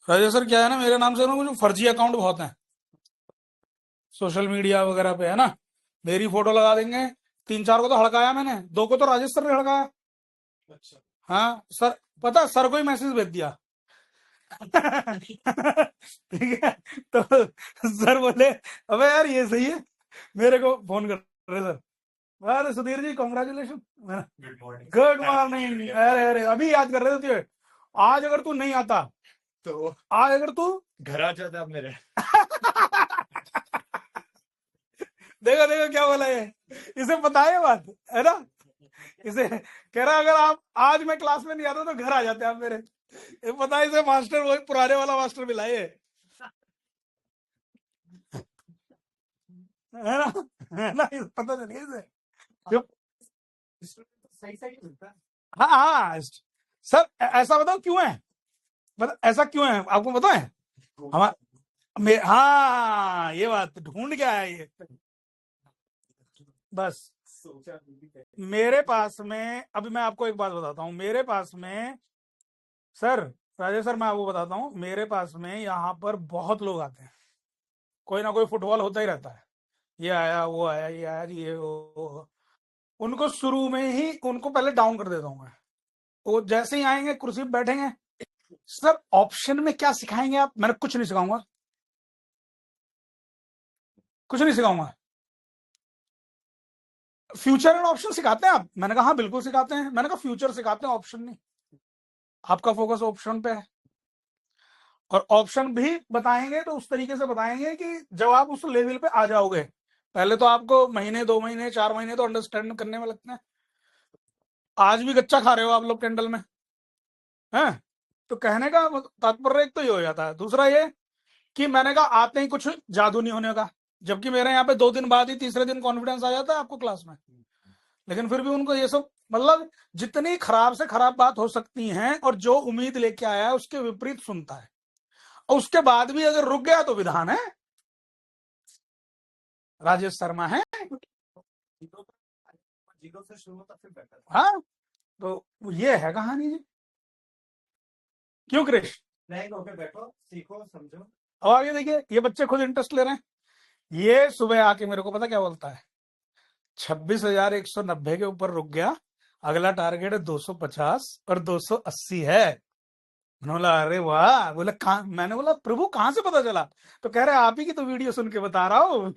Rajesh sir क्या है ना, मेरे नाम से ना कुछ फर्जी अकाउंट बहुत हैं सोशल मीडिया वगैरह पे, है ना। मेरी फोटो लगा देंगे। 3-4 को तो हड़काया मैंने, 2 को तो राजेश सर ने हड़काया। अच्छा। हाँ सर, पता है, सर को ही मैसेज भेज दिया। ठीक है। तो सर बोले अबे यार ये सही है, मेरे को फोन कर रहे सर। अरे Sudhir ji congratulation. Good morning. अरे अरे अभी याद कर रहे थे तुझे। आज अगर तू नहीं आता, तो आज अगर तू घर आ जाता आप मेरे। देखो देखो क्या बोला ये, इसे पता है ये बात, है ना। इसे कह रहा अगर आप आज मैं क्लास में नहीं आता तो घर आ जाते आप मेरे। ये पता है इसे, मास्टर वही पुराने वाला मास्टर मिला है, है ना। है ना, इसे पता चल गया इसे। सही सही मिलता है। हाँ हाँ सर, ऐसा बताओ क्यों है, ऐसा क्यों है आपको पता है। हमारा हाँ ये बात ढूंढ के आया ये। बस मेरे पास में, अभी मैं आपको एक बात बताता हूँ, मेरे पास में सर, राजेश सर मैं आपको बताता हूँ, मेरे पास में यहाँ पर बहुत लोग आते हैं, कोई ना कोई फुटबॉल होता ही रहता है। ये आया वो आया ये आया ये वो। उनको शुरू में ही उनको पहले डाउन कर देता हूँ मैं। वो जैसे ही आएंगे कुर्सी पे बैठेंगे, सर ऑप्शन में क्या सिखाएंगे आप, मैंने कुछ नहीं सिखाऊंगा, कुछ नहीं सिखाऊंगा। फ्यूचर एंड ऑप्शन सिखाते हैं आप, मैंने कहा हाँ बिल्कुल सिखाते हैं, मैंने कहा फ्यूचर सिखाते हैं, ऑप्शन नहीं। आपका फोकस ऑप्शन पे है, और ऑप्शन भी बताएंगे तो उस तरीके से बताएंगे कि जब आप उस लेवल पे आ जाओगे, पहले तो आपको महीने 2 महीने 4 महीने तो अंडरस्टैंड करने में लगते हैं। आज भी कच्चा खा रहे हो आप लोग कैंडल में, हैं। तो कहने का तात्पर्य एक तो ये हो जाता है, दूसरा ये कि मैंने कहा आते ही कुछ जादू नहीं होने का, जबकि मेरे यहाँ पे 2 दिन बाद ही तीसरे दिन कॉन्फिडेंस आ जाता है आपको क्लास में। लेकिन फिर भी उनको ये सब, मतलब जितनी खराब से खराब बात हो सकती है और जो उम्मीद लेके आया है उसके विपरीत सुनता है, और उसके बाद भी अगर रुक गया तो विधान है, राजेश शर्मा है। जीरो से शुरू होता फिर बेटर। हाँ, तो ये है कहानी जी। क्यों क्रिश, नहीं होके बैठो सीखो समझो। अब आगे देखिए, ये बच्चे खुद इंटरेस्ट ले रहे हैं। ये सुबह आके मेरे को पता क्या बोलता है, 26,190 के ऊपर रुक गया, अगला टारगेट है 250 और 280 है। मैंने बोला अरे वाह, बोला कहाँ, मैंने बोला प्रभु कहाँ से पता चला, तो कह रहे आप ही की तो वीडियो सुन के बता रहा हूँ।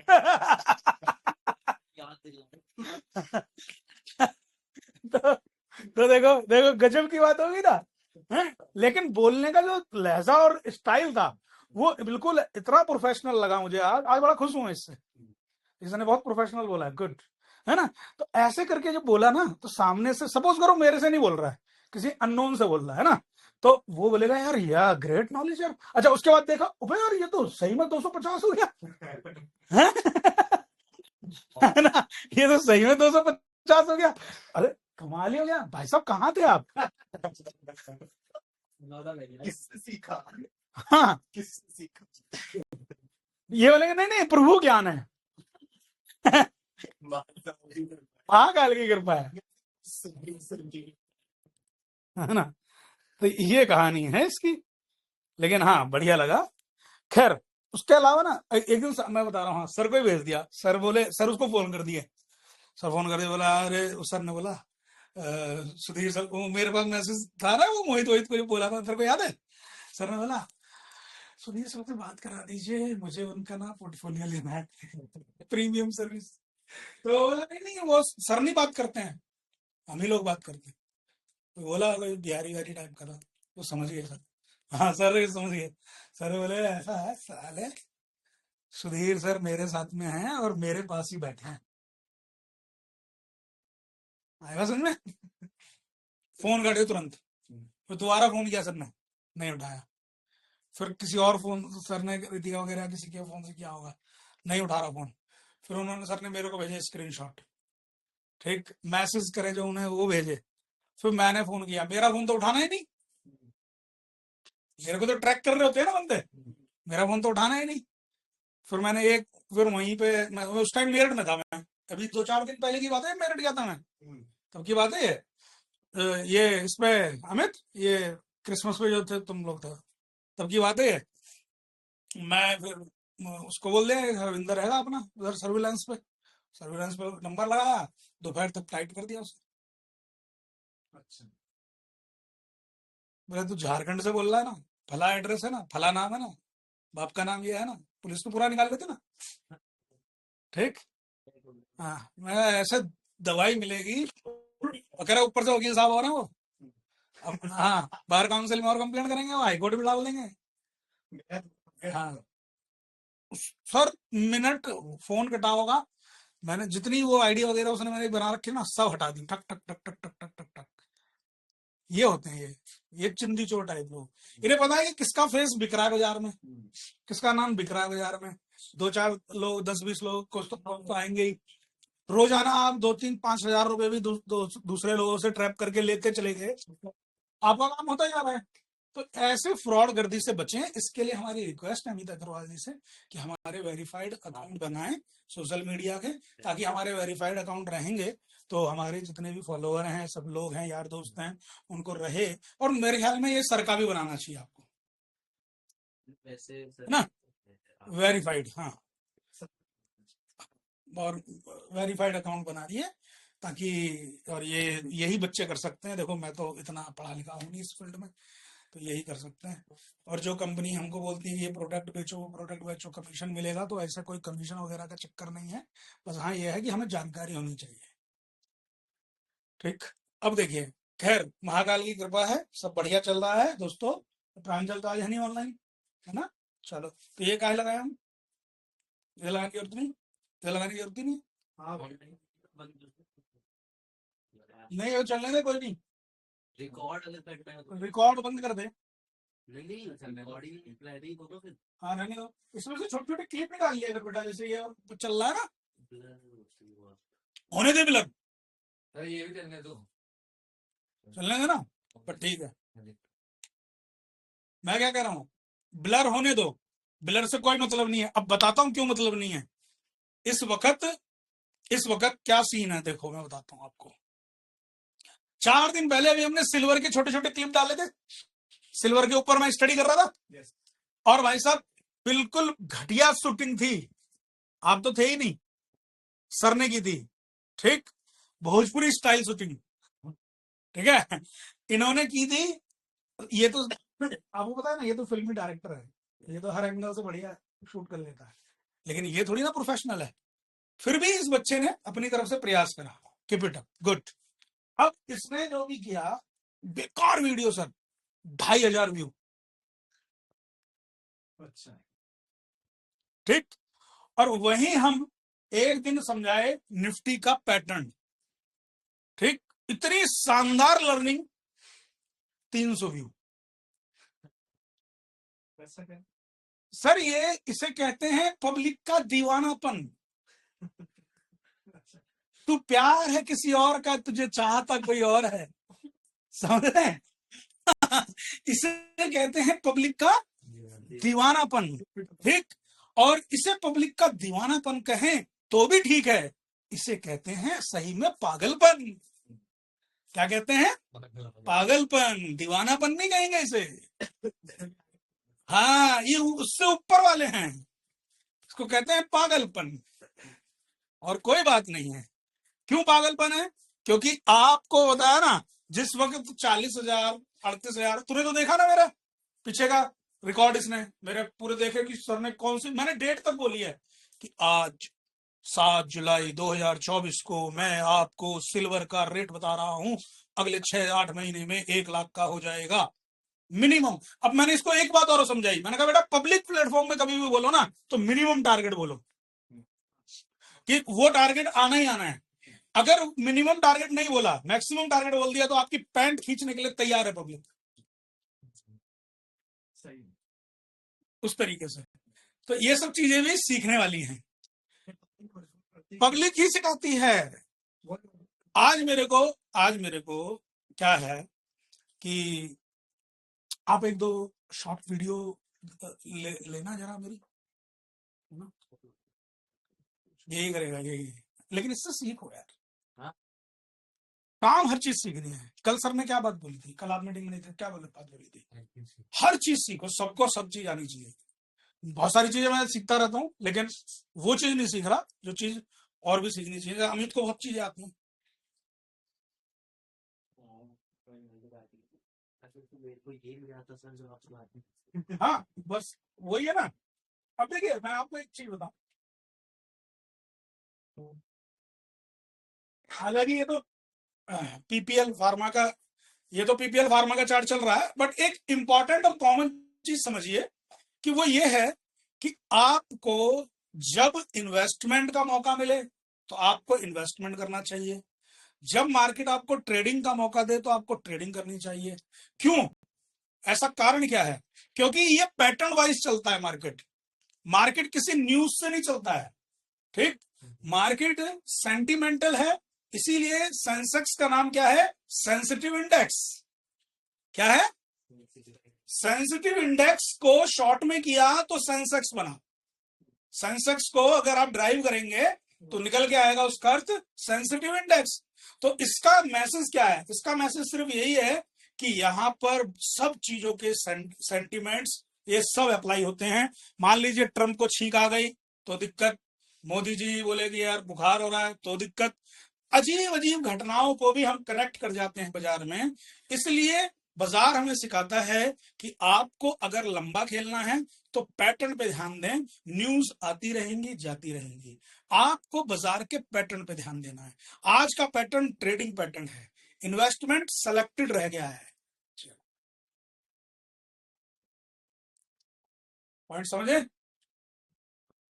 तो देखो देखो गजब की बात होगी ना, है? लेकिन बोलने का जो लहजा और स्टाइल था वो बिल्कुल इतना प्रोफेशनल लगा मुझे। आज आज बड़ा खुश हूं इससे, इसने बहुत प्रोफेशनल बोला है, गुड, है ना। तो ऐसे करके जब बोला ना, तो सामने से सपोज करो मेरे से नहीं बोल रहा है, किसी अननोन से बोल रहा है ना, तो वो बोलेगा यार यार ग्रेट नॉलेज यार। अच्छा उसके बाद देखा अबे यार ये तो सही में 250 हो गया, है है ना, ये तो सही में 250 हो गया। अरे कमाल ही हो गया भाई साहब, कहाँ थे आप। किससे सीखा, हाँ किससे सीखा, ये बोलेंगे नहीं नहीं प्रभु ज्ञान है। महाकाल की कृपा है ना। तो ये कहानी है इसकी, लेकिन हाँ बढ़िया लगा। खैर उसके अलावा ना एक दिन मैं बता रहा हूँ, सर को ही भेज दिया, सर बोले, सर उसको फोन कर दिए, सर फोन कर दिया, बोला अरे उस सर ने बोला सुधीर सर को, मेरे पास मैसेज था ना वो मोहित वोहित को जो बोला था, सर को याद है। सर ने बोला सुधीर सर से बात करा दीजिए, मुझे उनका ना पोर्टफोलियो लेना है, प्रीमियम सर्विस। तो बोला नहीं नहीं वो सर नहीं बात करते हैं, हम ही लोग बात करते हैं। तो बोला कोई बिहारी वारी टाइप का था, वो समझ गए सर। हाँ सर समझ गए। सर बोले ऐसा है साले, सुधीर सर मेरे साथ में हैं और मेरे पास ही बैठे हैं, आएगा समझ में। फोन काटे तुरंत, फिर दोबारा फोन किया सर ने, नहीं उठाया। फिर किसी और फोन सर ने रितिका वगैरह किसी के फोन से किया होगा, नहीं उठा रहा फोन। फिर उन्होंने, सर ने मेरे को भेजे स्क्रीनशॉट, ठीक मैसेज करे जो उन्हें वो भेजे। फिर मैंने फोन किया, मेरा फोन तो उठाना ही नहीं, मेरे को तो ट्रैक कर रहे होते हैं ना बंदे, मेरा फोन तो उठाना ही नहीं। फिर मैंने एक, फिर वहीं पे मैं उस टाइम मेरठ में था, मैं अभी 2-4 दिन पहले की बात है, मेरठ गया था मैं, तब की बात है ये। ये इसमें अमित, ये क्रिसमस पे जो थे तुम लोग थे, तब की बात है, मैं फिर उसको बोल दिया, रविंदर रहेगा अपना उधर सर्विलांस पे नंबर लगाया, दोपहर तक टाइट कर दिया उसने। अच्छा, बोले तू झारखंड से बोल रहा है ना, फला एड्रेस है ना, फला नाम है ना, बाप का नाम ये है ना, पुलिस तो पूरा निकाल देती ना। ठीक। हाँ, मैं ऐसे दवाई मिलेगी, और कह रहा ऊपर से वकील साहब हो रहे हैं वो, अब हाँ बार काउंसिल में और कंप्लेंट करेंगे, वो हाई कोर्ट भी डाल देंगे। हाँ सर, मिनट फोन कटा होगा, मैंने जितनी वो आईडी वगैरह उसने मैंने बना रखी ना, सब हटा दी, ठक ठक ठक ठक ठक ठक ठक ठक। ये होते हैं ये चिंदी चोर टाइप लोग। इन्हें पता है कि किसका फेस बिक रहा है बाजार में, किसका नाम बिक रहा है बाजार में। दो चार लोग, 10-20 लोग कुछ तो आएंगे ही। रोजाना आप 2-3-5 हजार रुपए भी दूसरे लोगों से ट्रैप करके लेते चले गए, आपका काम होता जा रहा है। तो ऐसे फ्रॉड गर्दी से बचें, इसके लिए हमारी रिक्वेस्ट है अमित अग्रवाल जी से कि हमारे वेरीफाइड अकाउंट बनाएं सोशल मीडिया के, ताकि हमारे वेरीफाइड अकाउंट रहेंगे तो हमारे जितने भी फॉलोअर हैं, सब लोग हैं, यार दोस्त हैं, उनको रहे। और मेरे ख्याल में ये सर का भी बनाना चाहिए आपको, है ना, वेरीफाइड। हाँ, और वेरीफाइड अकाउंट बना रही है ताकि, और ये यही बच्चे कर सकते हैं। देखो मैं तो इतना पढ़ा लिखा हूँ नहीं इस फील्ड में, तो यही कर सकते हैं। और जो कंपनी हमको बोलती है ये प्रोडक्ट बेचो, वो प्रोडक्ट बेचो, कमीशन मिलेगा, तो ऐसा कोई कमीशन वगैरह का चक्कर नहीं है। बस हाँ ये है कि हमें जानकारी होनी चाहिए। ठीक। अब देखिए, खैर महाकाल की कृपा है, सब बढ़िया चल रहा है दोस्तों। प्रांजल तो आज है नहीं ऑनलाइन, है ना। चलो, तो ये काहे लगाया हम, ये लगाने की जरूरत नहीं, ये लगाने की जरूरत ही नहीं। हाँ नहीं, वो चलने दे, कोई नहीं। रिकॉर्ड बंद कर दे। हाँ रहने दो, इसमें से छोटे छोटे क्लिप निकाल लिया अगर बेटा, जैसे ये चल रहा है ना, होने दे बिलर, चलने दे ना, पर ठीक है। मैं क्या कह रहा हूँ, ब्लर होने दो, ब्लर से कोई मतलब नहीं है। अब बताता हूँ क्यों मतलब नहीं है। इस वक्त क्या सीन है, देखो मैं बताता हूँ आपको। 4 दिन पहले अभी हमने सिल्वर के छोटे छोटे क्लिप डाले थे, सिल्वर के ऊपर मैं स्टडी कर रहा था, और भाई साहब बिल्कुल घटिया शूटिंग थी, आप तो थे ही नहीं, सर ने की थी। ठीक, भोजपुरी स्टाइल शूटिंग, ठीक है, इन्होंने की थी। ये तो आपको पता है ना, ये तो फिल्मी डायरेक्टर है, ये तो हर एंगल से बढ़िया शूट कर लेता है, लेकिन ये थोड़ी ना प्रोफेशनल है। फिर भी इस बच्चे ने अपनी तरफ से प्रयास करा, कीप इट अप, गुड। अब इसने जो भी किया, बेकार वीडियो सर, 2,500 व्यू। अच्छा, ठीक। और वहीं हम एक दिन समझाए निफ्टी का पैटर्न, ठीक, इतनी शानदार लर्निंग, 300 व्यू। सर ये इसे कहते हैं पब्लिक का दीवानापन। तू प्यार है किसी और का, तुझे चाहता कोई और है, समझ रहे हैं? इसे कहते हैं पब्लिक का दीवानापन, ठीक। और इसे पब्लिक का दीवानापन कहें तो भी ठीक है, इसे कहते हैं सही में पागलपन। क्या कहते हैं, पागलपन, दीवानापन नहीं कहेंगे इसे। हाँ, ये उससे ऊपर वाले हैं, इसको कहते हैं पागलपन। और कोई बात नहीं है, क्यों पागलपन है, क्योंकि आपको बताया ना, जिस वक्त 40,000 38,000, तूने तो देखा ना मेरा पीछे का रिकॉर्ड, इसने मेरे पूरे देखे कि सर ने कौन सी, मैंने डेट तक बोली है कि आज 7 जुलाई 2024 को मैं आपको सिल्वर का रेट बता रहा हूं, अगले 6-8 महीने में 1 लाख का हो जाएगा मिनिमम। अब मैंने इसको एक बात और समझाई, मैंने कहा बेटा पब्लिक प्लेटफॉर्म में कभी भी बोलो ना तो मिनिमम टारगेट बोलो, कि वो टारगेट आना ही आना है। अगर मिनिमम टारगेट नहीं बोला, मैक्सिमम टारगेट बोल दिया, तो आपकी पैंट खींचने के लिए तैयार है पब्लिक, उस तरीके से। तो ये सब चीजें भी सीखने वाली हैं, पब्लिक ही सिखाती है। आज मेरे को क्या है कि आप 1-2 शॉर्ट वीडियो लेना जरा मेरी, है ना? यही करेगा, यही, लेकिन इससे सीखो यार। काम हर चीज सीखनी है। कल सर ने क्या बात बोली थी, कल आप मीटिंग में नहीं थे, क्या बात बोली थी? हर चीज सीखो, सबको सब चीज आनी चाहिए। बहुत सारी चीजें मैं सीखता रहता हूँ, लेकिन वो चीज नहीं सीख रहा जो चीज और भी सीखनी चाहिए। अमित को बहुत चीजें आती हैं। हाँ बस वही है ना। अब देखिए मैं आपको एक चीज बताऊं, हालांकि ये तो पीपीएल फार्मा का, ये तो पीपीएल फार्मा का चार्ट चल रहा है, बट एक इंपॉर्टेंट और कॉमन चीज समझिए कि वो ये है कि आपको जब इन्वेस्टमेंट का मौका मिले तो आपको इन्वेस्टमेंट करना चाहिए, जब मार्केट आपको ट्रेडिंग का मौका दे तो आपको ट्रेडिंग करनी चाहिए। क्यों? ऐसा कारण क्या है? क्योंकि ये पैटर्न वाइज चलता है मार्केट। मार्केट किसी न्यूज से नहीं चलता है, ठीक? मार्केट सेंटिमेंटल है, इसीलिए सेंसेक्स का नाम क्या है? Sensitive index. क्या है? सेंसिटिव इंडेक्स को शॉर्ट में किया तो सेंसेक्स बना। सेंसेक्स को अगर आप ड्राइव करेंगे तो निकल के आएगा उसका अर्थ सेंसिटिव इंडेक्स। तो इसका मैसेज क्या है? इसका मैसेज सिर्फ यही है कि यहां पर सब चीजों के सेंटिमेंट्स ये सब अप्लाई होते हैं। मान लीजिए ट्रंप को छींक आ गई तो दिक्कत, मोदी जी बोले कि यार बुखार हो रहा है तो दिक्कत। अजीब अजीब घटनाओं को भी हम कनेक्ट कर जाते हैं बाजार में। इसलिए बाजार हमें सिखाता है कि आपको अगर लंबा खेलना है तो पैटर्न पे ध्यान दें। न्यूज आती रहेंगी जाती रहेंगी, आपको बाजार के पैटर्न पे ध्यान देना है। आज का पैटर्न ट्रेडिंग पैटर्न है, इन्वेस्टमेंट सेलेक्टेड रह गया है। पॉइंट समझे?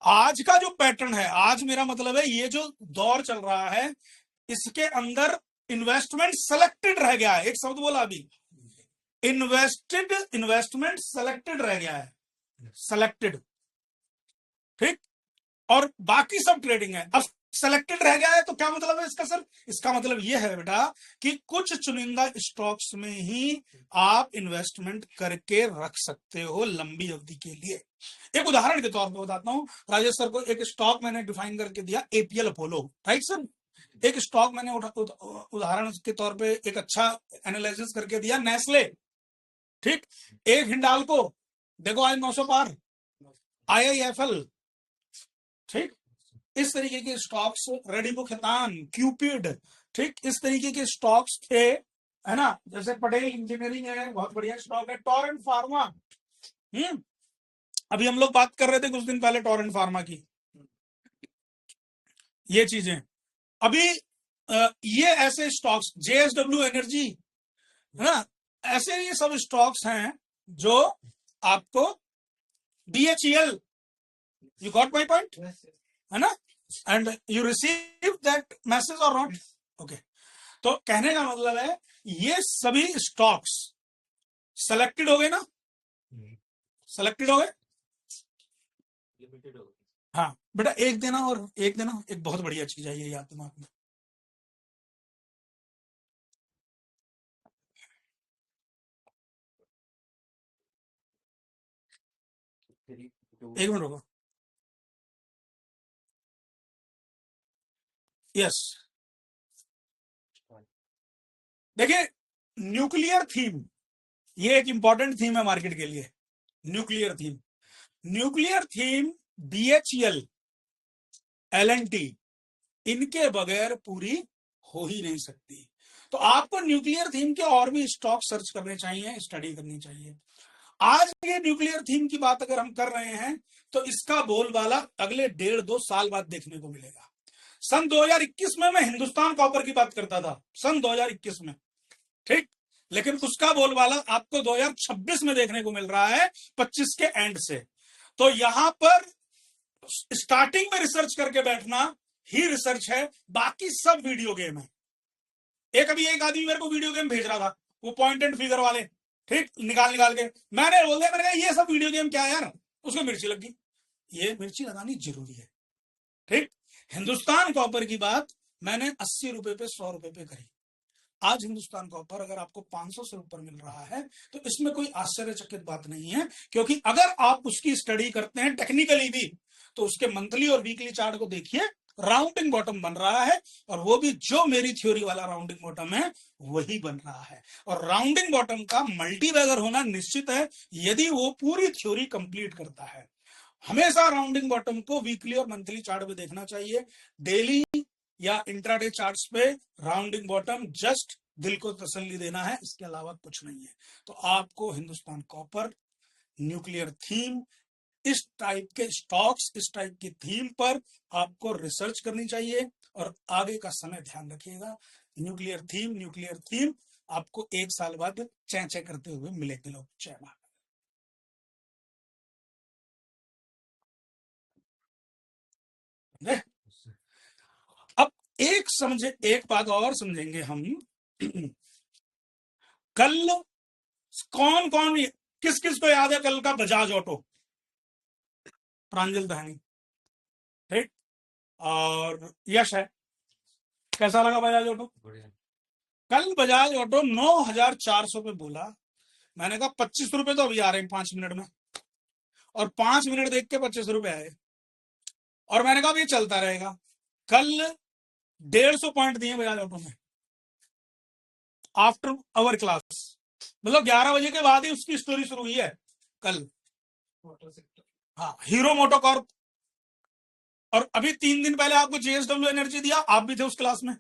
आज का जो पैटर्न है, आज मेरा मतलब है ये जो दौर चल रहा है इसके अंदर इन्वेस्टमेंट सेलेक्टेड रह गया है। एक शब्द बोला अभी, इन्वेस्टमेंट सेलेक्टेड रह गया है, सेलेक्टेड, ठीक? और बाकी सब ट्रेडिंग है। अब सेलेक्टेड रह गया है तो क्या मतलब है इसका सर? इसका मतलब यह है बेटा कि कुछ चुनिंदा स्टॉक्स में ही आप इन्वेस्टमेंट करके रख सकते हो लंबी अवधि के लिए। एक उदाहरण के तौर पर बताता हूं, राजेश सर को एक स्टॉक मैंने डिफाइन करके दिया, एपीएल अपोलो, राइट सर? एक स्टॉक मैंने उदाहरण के तौर पे एक अच्छा एनालिसिस करके दिया, नेस्ले, ठीक? एक हिंडाल्को, देखो आज 900 पार, आईआईएफएल, ठीक? इस तरीके के स्टॉक्स, रेडिको खैतान, क्यूपिड, ठीक? इस तरीके के स्टॉक्स थे, है ना? जैसे पटेल इंजीनियरिंग है, बहुत बढ़िया स्टॉक है। टोरेंट फार्मा, अभी हम लोग बात कर रहे थे कुछ दिन पहले टोरेंट फार्मा की, ये चीजें अभी ये ऐसे स्टॉक्स, जेएसडब्ल्यू एनर्जी, है ना? ऐसे ये सब स्टॉक्स हैं जो आपको, BHEL, you got my point, है ना? And you receive that message और नॉट? ओके, तो कहने का मतलब है ये सभी स्टॉक्स सेलेक्टेड हो गए ना? सेलेक्टेड हो गए, हाँ बेटा। एक देना और एक देना, एक बहुत बढ़िया चीज है ये, याद दिमाग में। एक मिनट रुको, यस, देखिए न्यूक्लियर थीम, ये एक इंपॉर्टेंट थीम है मार्केट के लिए। Nuclear theme, nuclear theme, BHEL, LNT, इनके बगैर पूरी हो ही नहीं सकती। तो आपको न्यूक्लियर थीम के और भी स्टॉक सर्च करने चाहिए, स्टडी करनी चाहिए। आज ये न्यूक्लियर थीम की बात अगर हम कर रहे हैं तो इसका बोलबाला अगले 1.5-2 साल बाद देखने को मिलेगा। सन 2021 में मैं हिंदुस्तान कॉपर की बात करता था, सन 2021 में, ठीक? लेकिन उसका बोलबाला आपको 2026 में देखने को मिल रहा है, 25 के एंड से। तो यहां पर स्टार्टिंग में रिसर्च करके बैठना ही रिसर्च है, बाकी सब वीडियो गेम है। अभी एक आदमी मेरे को वीडियो गेम भेज रहा था, वो पॉइंट एंड फिगर वाले, ठीक? निकाल निकाल के मैंने बोल दिया, मैंने कहा ये सब वीडियो गेम क्या है यार? उसको मिर्ची लग गई। ये मिर्ची लगानी जरूरी है, ठीक? हिंदुस्तान कॉपर की बात मैंने 80 रुपए पे 100 रुपए पे करी। आज हिंदुस्तान कॉपर अगर आपको 500 से ऊपर मिल रहा है तो इसमें कोई आश्चर्यचकित बात नहीं है, क्योंकि अगर आप उसकी स्टडी करते हैं टेक्निकली भी तो उसके मंथली और वीकली चार्ट को देखिए, राउंडिंग बॉटम बन रहा है, और वो भी जो मेरी थ्योरी वाला राउंडिंग बॉटम है वही बन रहा है। और राउंडिंग बॉटम का मल्टी बैगर होना निश्चित है यदि वो पूरी थ्योरी कंप्लीट करता है। हमेशा राउंडिंग बॉटम को वीकली और मंथली चार्ट पे देखना चाहिए। डेली या इंट्राडे चार्ट्स पे राउंडिंग बॉटम जस्ट दिल को तसल्ली देना है, इसके अलावा कुछ नहीं है। तो आपको हिंदुस्तान कॉपर, न्यूक्लियर थीम, इस टाइप के स्टॉक्स, इस टाइप की थीम पर आपको रिसर्च करनी चाहिए। और आगे का समय ध्यान रखिएगा, न्यूक्लियर थीम आपको 1 साल बाद चैं करते हुए मिलेंगे लोग। जय माता। अब एक बात और समझेंगे हम। कल कौन कौन, किस किस को याद है कल का बजाज ऑटो? प्रांजल दहानी, ठीक, और यश है। कैसा लगा बजाज ऑटो? कल बजाज ऑटो 9,400 पे बोला। मैंने कहा 25 रुपए तो अभी आ रहे हैं 5 मिनट में, और 5 मिनट देख के 25 रुपए आए, और मैंने कहा ये चलता रहेगा। कल 150 पॉइंट दिए बजाज ऑटो में आफ्टर अवर क्लास, मतलब 11 बजे के बाद ही उसकी स्टोरी शुरू हुई है कल। हाँ, हीरो मोटोकॉर्प। और अभी 3 दिन पहले आपको जेएसडब्ल्यू एनर्जी दिया, आप भी थे उस क्लास में।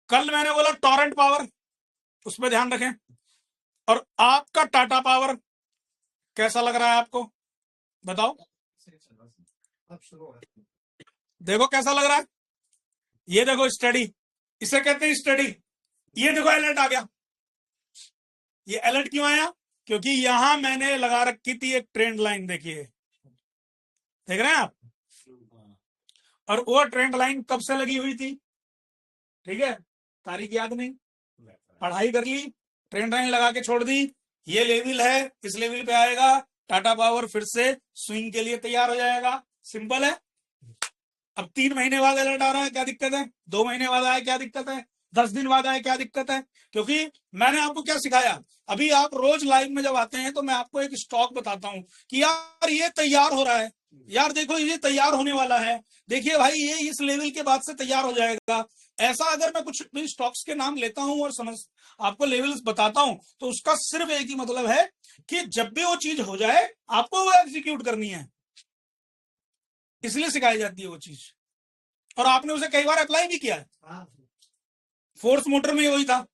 कल मैंने बोला टॉरेंट पावर, उस पर ध्यान रखें। और आपका टाटा पावर कैसा लग रहा है आपको, बताओ? देखो कैसा लग रहा है, ये देखो स्टडी, इसे कहते हैं स्टडी। ये देखो अलर्ट आ गया। ये अलर्ट क्यों आया? क्योंकि यहां मैंने लगा रखी थी एक ट्रेंड लाइन, देखिए, देख रहे हैं आप? और वो ट्रेंड लाइन कब से लगी हुई थी? ठीक है, तारीख याद नहीं, पढ़ाई कर ली, ट्रेंड लाइन लगा के छोड़ दी। ये लेवल है, इस लेवल पे आएगा, टाटा पावर फिर से स्विंग के लिए तैयार हो जाएगा। सिंपल है। अब 3 महीने बाद अलर्ट आ रहा है, क्या दिक्कत है? 2 महीने बाद आए, क्या दिक्कत है? 10 दिन बाद आए, क्या दिक्कत है? क्योंकि मैंने आपको क्या सिखाया, अभी आप रोज लाइव में जब आते हैं तो मैं आपको एक स्टॉक बताता हूं कि यार ये तैयार हो रहा है, यार देखो ये तैयार होने वाला है, देखिए भाई ये इस लेवल के बाद से तैयार हो जाएगा। ऐसा अगर मैं कुछ भी स्टॉक्स के नाम लेता हूं और समझ आपको लेवल्स बताता हूं, तो उसका सिर्फ एक ही मतलब है कि जब भी वो चीज हो जाए आपको वो एग्जीक्यूट करनी है, इसलिए सिखाई जाती है वो चीज। और आपने उसे कई बार अप्लाई भी किया है। फोर्स मोटर में वही था।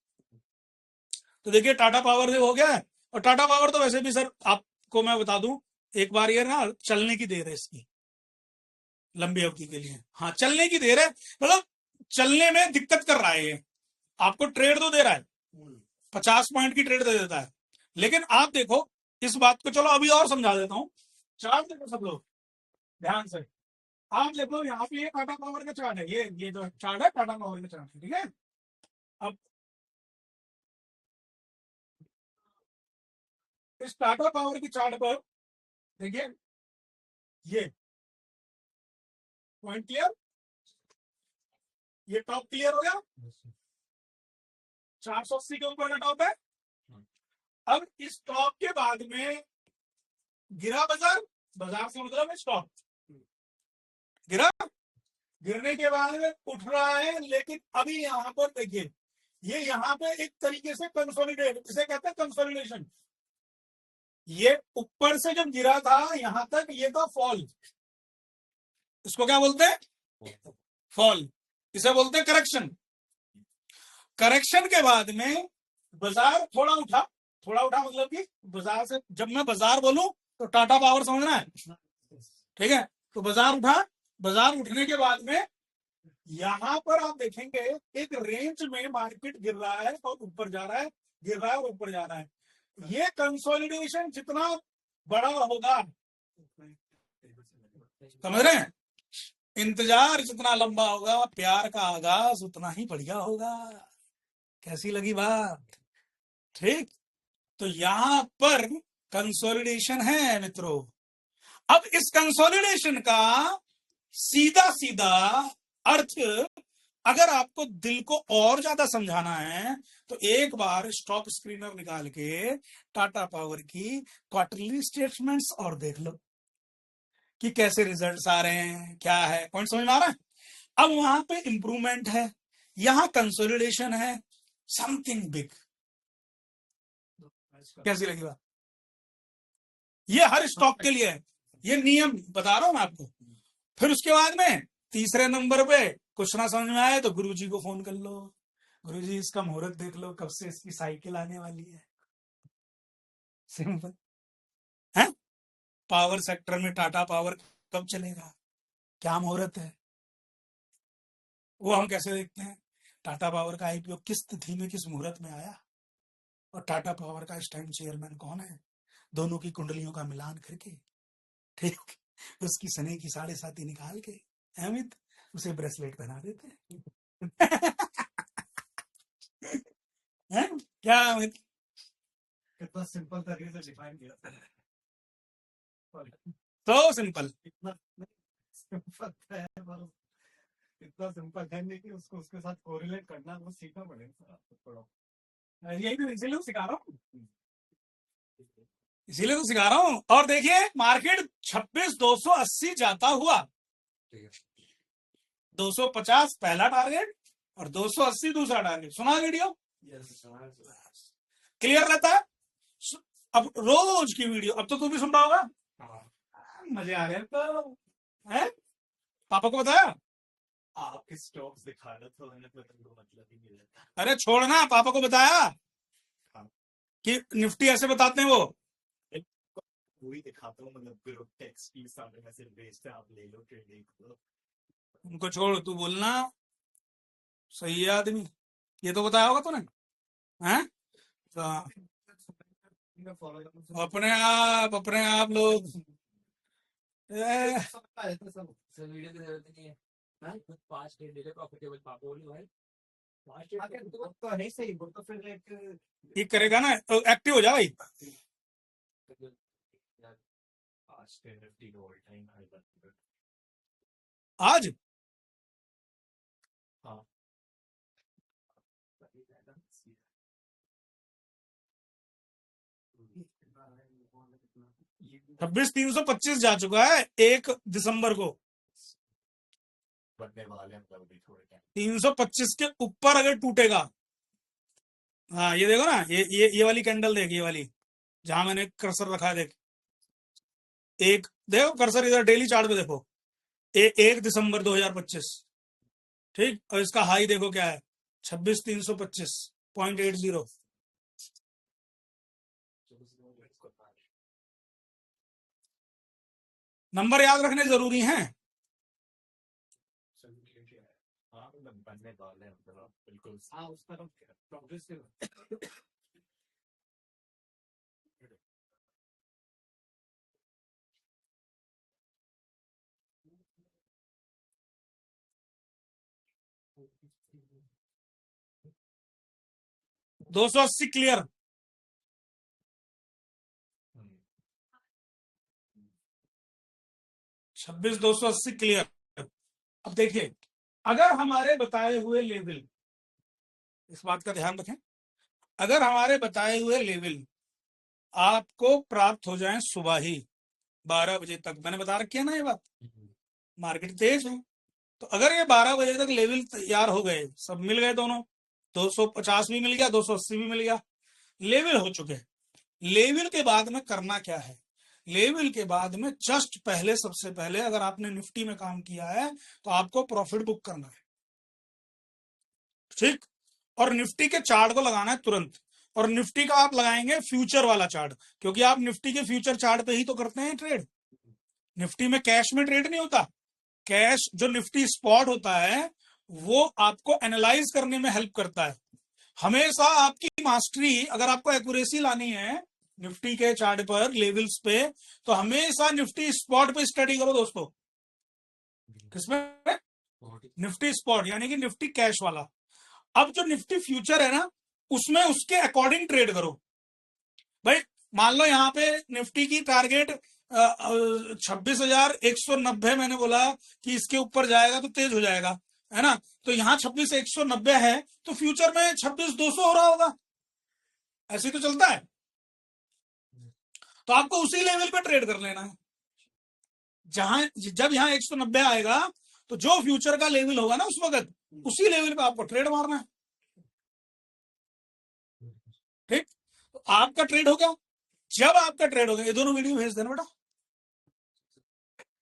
तो देखिए टाटा पावर से हो गया है। और टाटा पावर तो वैसे भी सर आपको मैं बता दूं, एक बार ये ना चलने की देर है इसकी, लंबी अवधि के लिए। हाँ, चलने की देर है, मतलब चलने में दिक्कत कर रहा है ये। आपको ट्रेड तो दे रहा है, 50 पॉइंट की ट्रेड दे देता है, लेकिन आप देखो इस बात को, चलो अभी और समझा देता हूँ। चार्ट देखो सब लोग ध्यान से, आप देखो यहाँ पे ये टाटा पावर का चार्ट है, ये जो चार्ट है टाटा पावर का चार्ट है, ठीक है? अब इस टाटा पावर की चार्ट पर देखिए, ये पॉइंट क्लियर, ये टॉप क्लियर हो गया, 480 के ऊपर का टॉप है। अब इस टॉप के बाद में गिरा बाजार, बाजार से मतलब है स्टॉक, गिरा, गिरने के बाद में उठ रहा है, लेकिन अभी यहां पर देखिए, ये यहां पे एक तरीके से कंसोलिडेट, इसे कहते हैं कंसोलिडेशन। ये ऊपर से जब गिरा था यहां तक, ये था फॉल, इसको क्या बोलते हैं? फॉल। इसे बोलते हैं करेक्शन। करेक्शन के बाद में बाजार थोड़ा उठा, थोड़ा उठा मतलब कि बाजार से, जब मैं बाजार बोलूं तो टाटा पावर समझना है, ठीक है? तो बाजार उठा, बाजार उठने के बाद में यहां पर आप देखेंगे एक रेंज में मार्केट गिर रहा है और ऊपर जा रहा है, गिर रहा है और ऊपर जा रहा है। ये कंसोलिडेशन जितना बड़ा होगा, समझ रहे हैं? इंतजार जितना लंबा होगा, प्यार का आगाज उतना ही बढ़िया होगा। कैसी लगी बात? ठीक। तो यहां पर कंसोलिडेशन है मित्रों। अब इस कंसोलिडेशन का सीधा सीधा अर्थ, अगर आपको दिल को और ज्यादा समझाना है, तो एक बार स्टॉक स्क्रीनर निकाल के टाटा पावर की क्वार्टरली स्टेटमेंट्स और देख लो। कि कैसे रिजल्ट्स आ रहे हैं, क्या है, पॉइंट समझ में आ रहा है। अब वहां पे इंप्रूवमेंट है, यहां कंसोलिडेशन है, समथिंग बिग। कैसी लगी बात? ये हर स्टॉक के लिए है, ये नियम बता रहा हूं मैं आपको। फिर उसके बाद में तीसरे नंबर पे कुछ ना समझ में आए तो गुरुजी को फोन कर लो, गुरुजी इसका मुहूर्त देख लो, कब से इसकी साइकिल आने वाली है। सिंपल है। पावर सेक्टर में टाटा पावर कब चलेगा, क्या मुहूर्त है, वो हम कैसे देखते हैं। टाटा पावर का आईपीओ किस तिथि में किस मुहूर्त में आया, और टाटा पावर का इस टाइम चेयरमैन कौन है, दोनों की कुंडलियों का मिलान करके, ठीक, उसकी सने की 7.5 निकाल के अमित उसे ब्रेसलेट पहना देते हैं। हैं? क्या अमित, कितना सिंपल तरीके से डिफाइन किया, तो सिंपल। इतना सिंपल है, पर इतना सिंपल है नहीं कि उसको उसके साथ कोरिलेट करना, वो सीखना पड़ेगा आपको थोड़ा। यही तो इसीलिए तो सिखा रहा हूँ, इसीलिए तो सिखा रहा हूँ। और देखिए मार्केट 26,280 जाता हुआ 250 पहला टारगेट और 280 दूसरा टारगेट। सुना वीडियो? क्लियर रहता है। अब रोज की वीडियो, अब तो तू भी सुन रहा होगा, मजे आ रहे हैं तो है। पापा को बताया? आपके स्टॉक्स दिखा रहा था, मतलब ही नहीं रहता। अरे छोड़ना, पापा को बताया कि निफ्टी ऐसे बताते हैं वो। वही दिखाता हूँ, मतलब टेक्स्ट की सामने मैसेज भेजते हैं, आप ले लो ट्रेडिंग करो। उनको छोड़, तू बोलना सही है आदमी, ये तो बताया होगा तूने, हैं? अपने आप लोग सब वीडियो की जरूरत नहीं है। 5 डे ले प्रॉफिटेबल पापा बोली भाई, 5 डे तो है सही, वो तो फिर एक ठीक करेगा ना, तो एक्टिव हो जा भाई। 5 डे निफ्टी का ऑल टाइम हाई बन आज हाँ 26,325 जा चुका है 1 दिसंबर को। बनने वाले हैं मतलब भी थोड़े टाइम। 325 के ऊपर अगर टूटेगा, हाँ ये देखो ना, ये वाली कैंडल देख, ये वाली जहां मैंने कर्सर रखा है, देख, एक देखो कर्सर इधर डेली चार्ट पे देखो, 1 दिसंबर 2025, ठीक, और इसका हाई देखो क्या है, 26,325.80। नंबर याद रखने जरूरी हैं। हाँ मतलब बनने वाले हैं मतलब बिल्कुल, हाँ उस तरफ प्रोग्रेसिव। 280 clear, 26,280 clear. अब देखिए, अगर हमारे बताए हुए लेवल, इस बात का ध्यान रखें, अगर हमारे बताए हुए लेवल आपको प्राप्त हो जाएं सुबह ही 12 बजे तक, मैंने बता रखी है ना ये बात, मार्केट तेज है, तो अगर ये 12 बजे तक लेवल तैयार हो गए, सब मिल गए दोनों, 250 भी मिल गया, 280 भी मिल गया, लेवल हो चुके, लेवल के बाद में करना क्या है, लेवल के बाद में जस्ट पहले, सबसे पहले अगर आपने निफ्टी में काम किया है तो आपको प्रॉफिट बुक करना है, ठीक, और निफ्टी के चार्ट को लगाना है तुरंत, और निफ्टी का आप लगाएंगे फ्यूचर वाला चार्ट, क्योंकि आप निफ्टी के फ्यूचर चार्ट पे ही तो करते हैं ट्रेड, निफ्टी में कैश में ट्रेड नहीं होता, कैश जो निफ्टी स्पॉट होता है वो आपको एनालाइज करने में हेल्प करता है। हमेशा आपकी मास्टरी, अगर आपको एक्यूरेसी लानी है निफ्टी के चार्ट पर लेवल्स पे, तो हमेशा निफ्टी स्पॉट पे स्टडी करो दोस्तों। किसमें? निफ्टी स्पॉट, यानी कि निफ्टी कैश वाला। अब जो निफ्टी फ्यूचर है ना, उसमें उसके अकॉर्डिंग ट्रेड करो भाई। मान लो यहाँ पे निफ्टी की टारगेट 26,190, मैंने बोला कि इसके ऊपर जाएगा तो तेज हो जाएगा, है ना, तो यहाँ 26,190 है, तो फ्यूचर में 26,200 हो रहा होगा, ऐसे तो चलता है, तो आपको उसी लेवल पे ट्रेड कर लेना है। जब यहाँ 190 आएगा तो जो फ्यूचर का लेवल होगा ना उस वक्त, उसी लेवल पे आपको ट्रेड मारना है। ठीक, तो आपका ट्रेड हो गया। जब आपका ट्रेड हो गया, ये दोनों वीडियो भेज देना बेटा।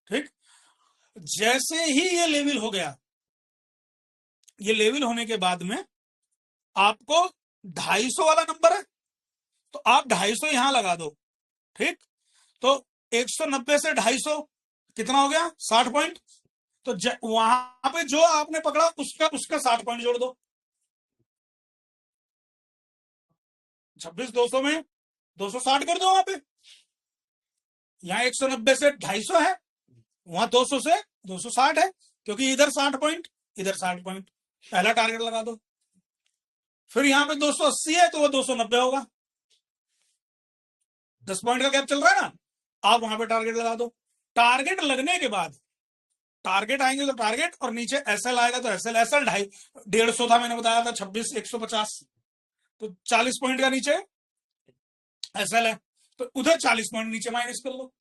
ठीक, जैसे ही ये लेवल हो गया, ये लेवल होने के बाद में आपको 250 वाला नंबर है, तो आप 250 यहां लगा दो। ठीक, तो 190 से 250 कितना हो गया? 60 पॉइंट। तो वहां पे जो आपने पकड़ा उसका 60 पॉइंट जोड़ दो। 26,200 में 260 कर दो वहां पे। यहाँ 190 से 250 है, वहां 200 से 260 है, क्योंकि इधर 60 पॉइंट, इधर 60 पॉइंट। पहला टारगेट लगा दो। फिर यहाँ पे 280 है तो वो 290 होगा। 10 पॉइंट का गैप चल रहा है ना, आप वहां पे टारगेट लगा दो। टारगेट लगने के बाद टारगेट आएंगे तो टारगेट, और नीचे एसएल आएगा तो एसएल 150 था, मैंने बताया था 26 150, तो 40 पॉइंट का नीचे एसएल है, तो उधर 40 पॉइंट नीचे माइनस कर लो।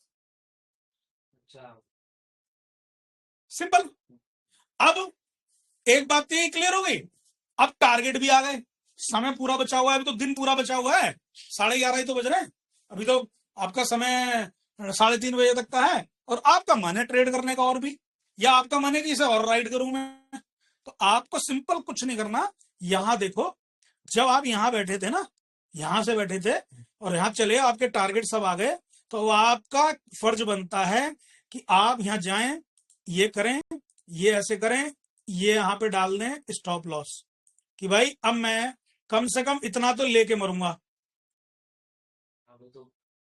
सिंपल। अब एक बात तो ये क्लियर हो गई, अब टारगेट भी आ गए, समय पूरा बचा हुआ है, अभी तो दिन पूरा बचा हुआ है, 11:30 ही तो बज रहे हैं, अभी तो आपका समय 3:30 बजे तक का है, और आपका मन है ट्रेड करने का और भी, या आपका मन है कि इसे और राइड करूं मैं, तो आपको सिंपल कुछ नहीं करना। यहां देखो, जब आप यहां बैठे थे ना, यहां से बैठे थे और यहां चले आपके टारगेट सब आ गए, तो आपका फर्ज बनता है कि आप यहां जाएं, ये करें, ये ऐसे करें, ये यहां पे डाल दें स्टॉप लॉस, कि भाई अब मैं कम से कम इतना तो लेके मरूंगा। तो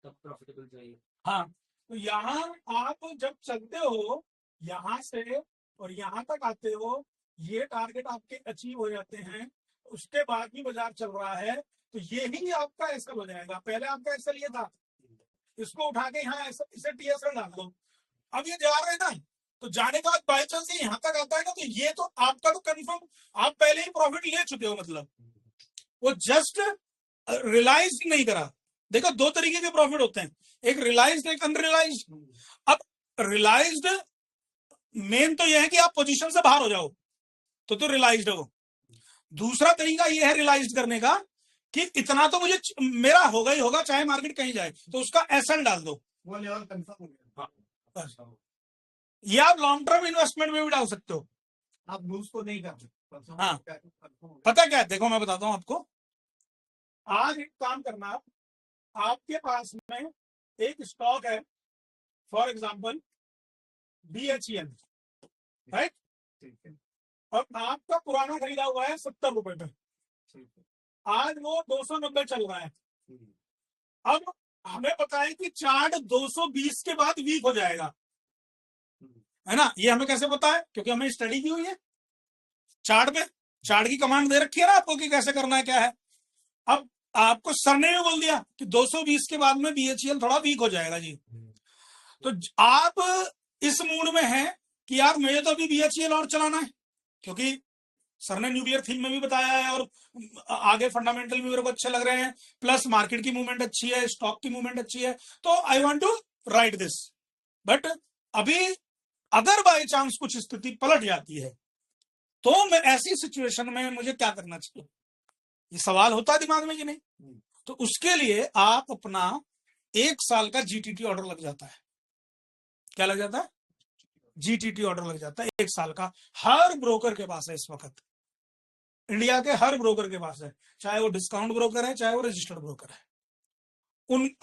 तब प्रॉफिटेबल चाहिए। हाँ, तो यहाँ आप जब चलते हो यहां से और यहां तक आते हो, ये टारगेट आपके अचीव हो जाते हैं, उसके बाद भी बाजार चल रहा है, तो ये ही आपका एसएल हो जाएगा। पहले आपका एसएल ये था, इसको उठा के यहाँ इसे टीएसएल डाल दो। अब ये जा रहे हैं ना, तो जाने के बाद बाई चांस यहाँ तक आता है ना, तो ये तो आपका तो कंफर्म, आप पहले ही प्रॉफिट ले चुके हो, मतलब वो जस्ट रियलाइज नहीं करा। देखो, दो तरीके के प्रॉफिट होते हैं, एक रियलाइज्ड, एक अनरियलाइज्ड। अब रियलाइज्ड मेन तो यह है कि आप पोजीशन से बाहर हो जाओ, तो रियलाइज्ड हो। दूसरा तरीका यह है रियलाइज करने का कि इतना तो मुझे मेरा होगा ही होगा, चाहे मार्केट कहीं जाए, तो उसका एसएल डाल दो, वो लेवल कंफर्म हो गया। ये आप लॉन्ग टर्म इन्वेस्टमेंट में भी डाल सकते हो, आप लूज को नहीं कर सकते। हाँ, पता क्या है, देखो मैं बताता हूं आपको। आज एक काम करना, आपके पास में एक स्टॉक है, फॉर एग्जांपल BHEL, राइट, और आपका पुराना खरीदा हुआ है 70 रुपए पे, आज वो 290 चल रहा है। अब हमें पता है कि चार्ट 220 के बाद वीक हो जाएगा, है ना। ये हमें कैसे पता है? क्योंकि हमें स्टडी की हुई है चार्ट पे, चार्ट की कमांड दे रखी है ना आपको कि कैसे करना है, क्या है। अब आपको सर ने भी बोल दिया कि 220 के बाद में BHEL थोड़ा वीक हो जाएगा जी, तो आप इस मूड में हैं कि यार मुझे तो अभी BHEL और चलाना है, क्योंकि सर ने न्यूक्लियर थीम में भी बताया है, और आगे फंडामेंटल भी मेरे को अच्छे लग रहे हैं, प्लस मार्केट की मूवमेंट अच्छी है, स्टॉक की मूवमेंट अच्छी है, तो I want to write this. But अभी अगर बाय चांस कुछ स्थिति पलट जाती है, तो मैं ऐसी सिचुएशन में मुझे क्या करना चाहिए, ये सवाल होता है दिमाग में कि नहीं। तो उसके लिए आप अपना 1 साल का GTT ऑर्डर लग जाता है। क्या लग जाता है? GTT ऑर्डर लग जाता है 1 साल का, हर ब्रोकर के पास है इस वक्त, इंडिया के हर ब्रोकर के पास है, चाहे वो डिस्काउंट ब्रोकर है, चाहे वो रजिस्टर्ड ब्रोकर है।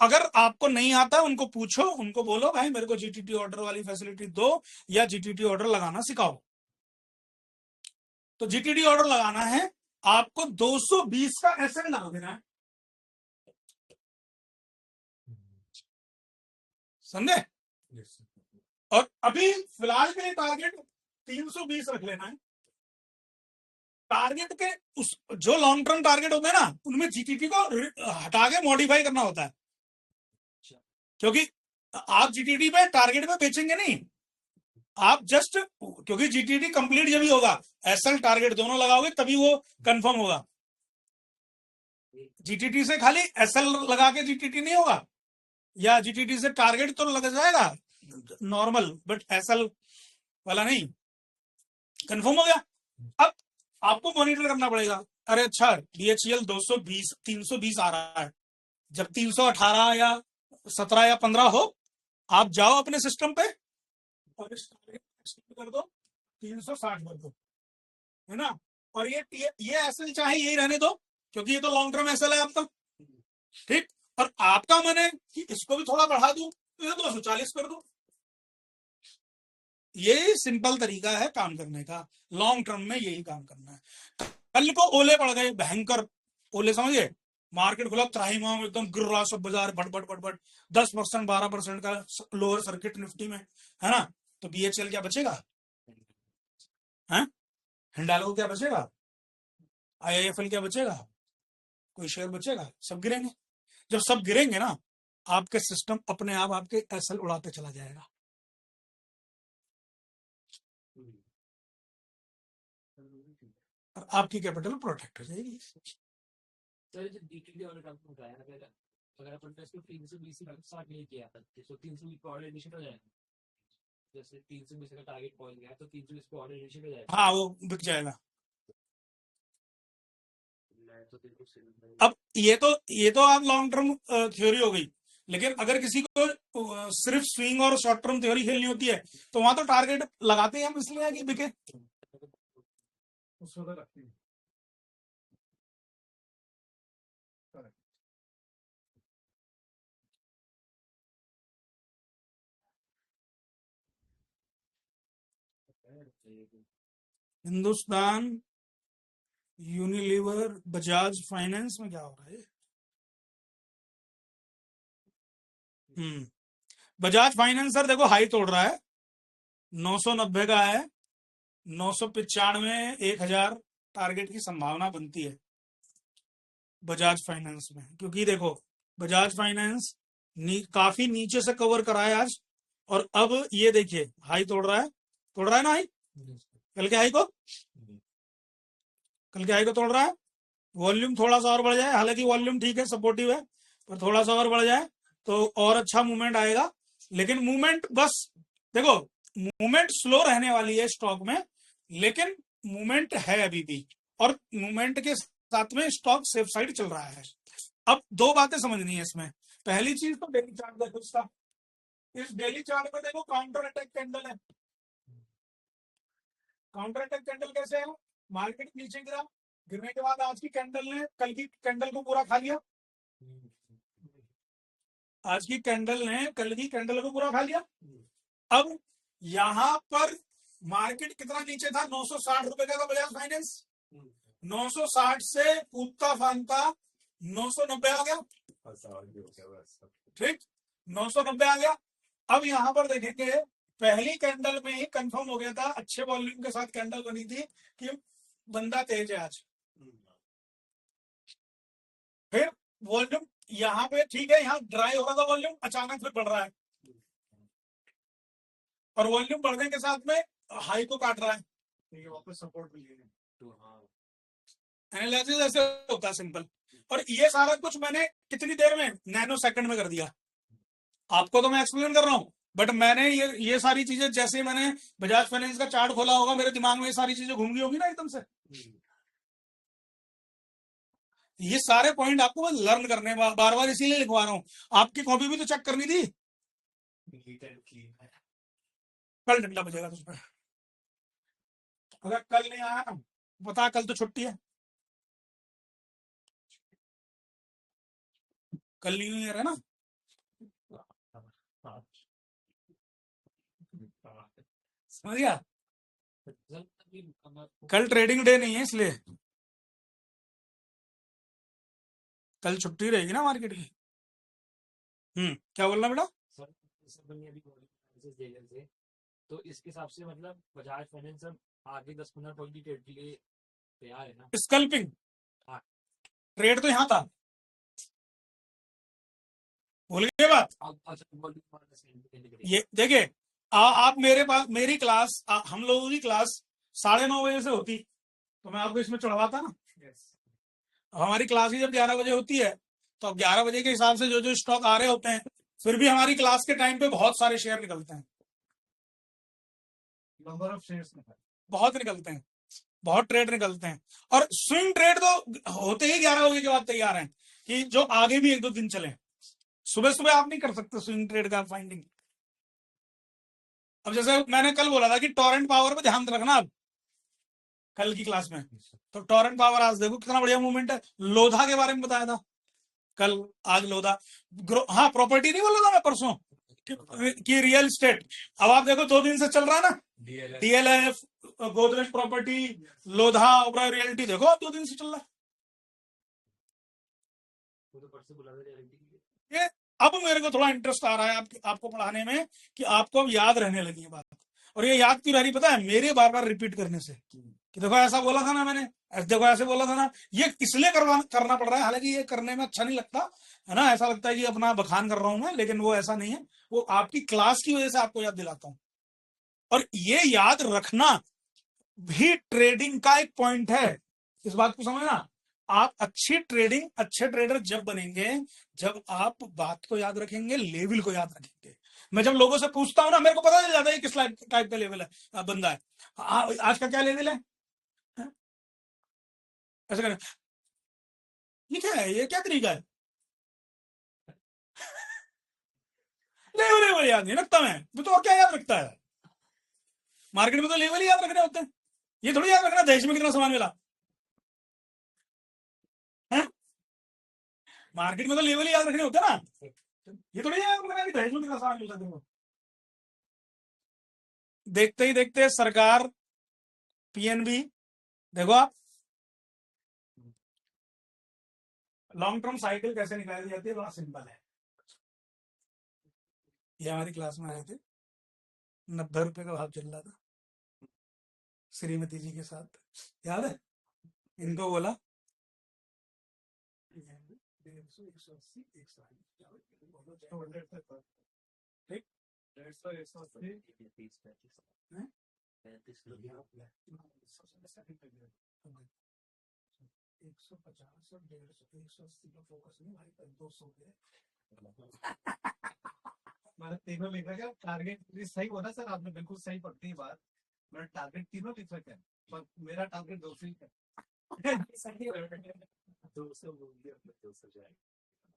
अगर आपको नहीं आता, उनको पूछो, उनको बोलो भाई मेरे को GTT ऑर्डर वाली फैसिलिटी दो, या GTT ऑर्डर लगाना सिखाओ। तो GTT ऑर्डर लगाना है, आपको 220 का एसएल डाल देना है, समझे। और अभी फिलहाल के लिए टारगेट 320 रख लेना है। टारगेट के उस जो लॉन्ग टर्म टारगेट होते हैं ना, उनमें GTT को हटा के मॉडिफाई करना होता है, क्योंकि आप GTT पे टारगेट पे बेचेंगे नहीं, आप जस्ट, क्योंकि GTT कंप्लीट जब ही होगा, एसएल टारगेट दोनों लगाओगे तभी वो कंफर्म होगा। GTT से खाली एसएल लगा के GTT नहीं होगा, या GTT से टारगेट तो लग जाएगा, नॉर्मल, बट एसएल वाला नहीं। कंफर्म हो गया। अब आपको मॉनिटर करना पड़ेगा, अरे अच्छा बीएचईएल 220 320 आ रहा है, जब 318 या 17 या 15 हो, आप जाओ अपने सिस्टम पे और इस टारगेट कर दो 360 कर दो, है ना। और ये एसएल चाहे यही रहने दो, क्योंकि ये तो लॉन्ग टर्म एसएल है आपका, ठीक। और आपका मन है कि इसको भी थोड़ा बढ़ा दूं, तो ये 240 कर दो। ये सिंपल तरीका है काम करने का, लॉन्ग टर्म में यही काम करना है। कल को ओले पड़ गए भयंकर ओले, समझे, मार्केट खुला त्राहिमाम एकदम गिर रहा सब बाजार, बट बट बट बट 10% 12% का लोअर सर्किट निफ्टी में, है ना। तो बीएचएल क्या बचेगा, है हिंडाल्को क्या बचेगा, आईआईएफएल क्या बचेगा, कोई शेयर बचेगा, सब गिरेंगे। जब सब गिरेंगे ना, आपके सिस्टम अपने आप आपके एसएल उड़ाते चला जाएगा। और आपकी कैपिटल प्रोटेक्ट हो जाएगी। सर जो डीटीडी वाले काम को बताया, अगर अपन ने इसको 320 का स्टार्ट नहीं किया था तो 320 को ऑर्डर इनिशिएट हो जाएगा। जैसे 320 का टारगेट पहुंच गया तो 320 को ऑर्डर इनिशिएट हो जाएगा। हाँ, वो बिक जाएगा। अब ये तो आप लॉन्ग टर्म थ्योरी हो गई, लेकिन अगर किसी को सिर्फ स्विंग और शॉर्ट टर्म थ्योरी खेलनी होती है, तो वहां तो टारगेट लगाते हैं हम इसलिए कि बिके। उसको तो रखती है। हिंदुस्तान यूनिलीवर बजाज फाइनेंस में क्या हो रहा है? बजाज फाइनेंस सर देखो हाई तोड़ रहा है, 990 का है, 995 1000 टारगेट की संभावना बनती है बजाज फाइनेंस में, क्योंकि देखो बजाज फाइनेंस काफी नीचे से कवर करा है आज, और अब ये देखिए हाई तोड़ रहा है ना, हाई कल के हाई को तोड़ रहा है। वॉल्यूम थोड़ा सा और बढ़ जाए, हालांकि वॉल्यूम ठीक है, सपोर्टिव है, पर थोड़ा सा और बढ़ जाए तो और अच्छा मूवमेंट आएगा। लेकिन मूवमेंट बस देखो, मूवमेंट स्लो रहने वाली है स्टॉक में, लेकिन मूवमेंट है अभी भी, और मूवमेंट के साथ में स्टॉक सेफ साइड चल रहा है। अब दो बातें समझनी है इसमें। पहली चीज तो डेली चार्ट देखो इसका, इस डेली चार्ट में देखो काउंटर अटैक कैंडल है। काउंटर अटैक कैंडल कैसे है, मार्केट नीचे गिरा, गिरने के बाद आज की कैंडल ने कल की कैंडल को पूरा खा लिया, आज की कैंडल ने कल की कैंडल को पूरा खा लिया। अब यहां पर मार्केट कितना नीचे था, 960 रुपए का था बजाज फाइनेंस, 960 से कूदता फांदता 990 आ गया, ठीक, 990 आ गया। अब यहां पर देखेंगे पहली कैंडल में ही कंफर्म हो गया था, अच्छे वॉल्यूम के साथ कैंडल बनी थी कि बंदा तेज है आज। फिर वॉल्यूम यहाँ पे ठीक है, यहाँ ड्राई हो रहा था वॉल्यूम, अचानक फिर बढ़ रहा है, और वॉल्यूम बढ़ने के साथ में हाई को काट रहा है, तो ये वापस सपोर्ट मिल गया। तो हाँ, एनालिसिस ऐसे होता है सिंपल। और ये सारा कुछ मैंने कितनी देर में, नैनो सेकंड में कर दिया। आपको तो मैं एक्सप्लेन कर रहा हूं, बट मैंने ये सारी चीजें, जैसे मैंने बजाज फाइनेंस का चार्ट खोला होगा, मेरे दिमाग में ये सारी चीजें घूम गई होगी ना एकदम से। ये सारे पॉइंट आपको बस लर्न करने, बार बार इसीलिए लिखवा रहा हूँ। आपकी कॉपी भी तो चेक करनी थी, कल डंडा बजेगा तुझ पर अगर कल नहीं आया ना, बता कल तो छुट्टी है, कल नहीं है ना। समझ गया, कल ट्रेडिंग डे नहीं है इसलिए कल छुट्टी रहेगी ना मार्केट की। क्या बोलना बेटा? तो इसके हिसाब से मतलब बजाज फाइनेंस अब आगे 10-15 पॉइंट की ट्रेड के लिए तैयार है ना। स्कल्पिंग ट्रेड तो यहाँ था, भूल गए बात। ये देखिए, आप मेरे पास मेरी क्लास, हम लोगों की क्लास 9:30 बजे से होती, तो मैं आपको इसमें चढ़वाता ना। अब हमारी क्लास ही जब 11 बजे होती है, तो अब 11 बजे के हिसाब से जो जो स्टॉक आ रहे होते हैं फिर भी हमारी क्लास के टाइम पे बहुत सारे शेयर निकलते हैं, नंबर ऑफ शेयर्स में बहुत निकलते हैं, बहुत ट्रेड निकलते हैं। और स्विंग ट्रेड तो होते ही 11 बजे के बाद तैयार हैं कि जो आगे भी 1-2 दिन चले। सुबह सुबह आप नहीं कर सकते स्विंग ट्रेड का फाइंडिंग। अब जैसे मैंने कल बोला था कि टॉरेंट पावर पे ध्यान रखना आप, कल की क्लास में। तो टॉरेंट पावर आज देखो कितना बढ़िया मूवमेंट है। लोधा के बारे में बताया था कल, आज लोधा। हाँ, प्रॉपर्टी नहीं बोला था मैं परसों कि रियल एस्टेट। अब आप देखो 2 दिन से चल रहा है ना, DLF, Godrej property, Lodha, Oberoi realty, देखो 2 दिन से चल रहा है। वो तो परसों बुला रहे थे। ये अब मेरे को थोड़ा इंटरेस्ट आ रहा है आपको पढ़ाने में कि आपको अब याद रहने लगी है बात। और ये याद क्यों रह रही पता है? मेरे बार बार रिपीट करने से कि देखो ऐसा बोला था ना मैंने, देखो ऐसे बोला था ना। ये इसलिए करना पड़ रहा है, हालांकि ये करने में अच्छा नहीं लगता है ना, ऐसा लगता है कि अपना बखान कर रहा हूं मैं, लेकिन वो ऐसा नहीं है। वो आपकी क्लास की वजह से आपको याद दिलाता हूं। और ये याद रखना भी ट्रेडिंग का एक पॉइंट है, इस बात को समझना। आप अच्छी ट्रेडिंग, अच्छे ट्रेडर जब बनेंगे जब आप बात को याद रखेंगे, लेवल को याद रखेंगे। मैं जब लोगों से पूछता हूं ना, मेरे को पता चल जाता है किस टाइप का लेवल है, बंदा है। आज का क्या लेवल है, ऐसे करें, ये क्या है, ये क्या तरीका है। लेवल याद नहीं रखता मैं तो और क्या याद रखता है। मार्केट में तो लेवल ही याद रखने होते हैं। ये थोड़ी याद रखना देश में कितना सामान मिला है। मार्केट में तो लेवल ही याद रखने होते हैं ना। ये थोड़ी याद रखना कि दहेज में कितना सामान मिलता है। देखते ही देखते सरकार, PNB, देखो आप लॉन्ग टर्म साइकिल कैसे निकाली जाती है, बड़ा सिंपल है। ये हमारी क्लास में आए थे, 90 रुपए का भाव चल रहा था श्रीमती जी के साथ, याद है? इनको बोला 150, 180, 180, ठीक, 150 और 150, 180 का फोकस नहीं भाई, 200 पे मैंने तीनों लिखा क्या टारगेट सही बोला सर आपने, बिल्कुल सही पढ़ती है बात। मैंने टारगेट तीनों लिख रखा है, पर मेरा टारगेट 200 ही है। 200 बोल दिया, 200 जाएगा,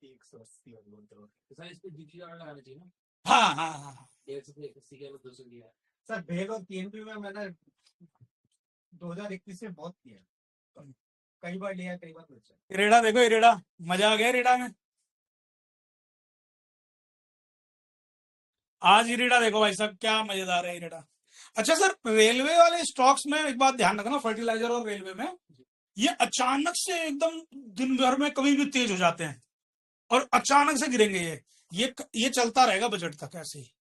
180 और बोलते हो तो सर इस पे GTR लगाना चाहिए ना। हाँ हाँ हाँ, 150 से 180 के 200 दिया है सर भेल और PNB में मैंने 2021 में बहुत किया, कई बार लिया कई बार बचा। इरेडा देखो, इरेडा मजा आ गया इरेडा में। आज इरेडा देखो भाई साहब, क्या मजेदार है इरेडा। अच्छा सर, रेलवे वाले स्टॉक्स में एक बात ध्यान रखना, फर्टिलाइजर और रेलवे में ये अचानक से एकदम दिन भर में कभी भी तेज हो जाते हैं और अचानक से गिरेंगे। ये चलता रहेगा बजट तक ऐसे ही,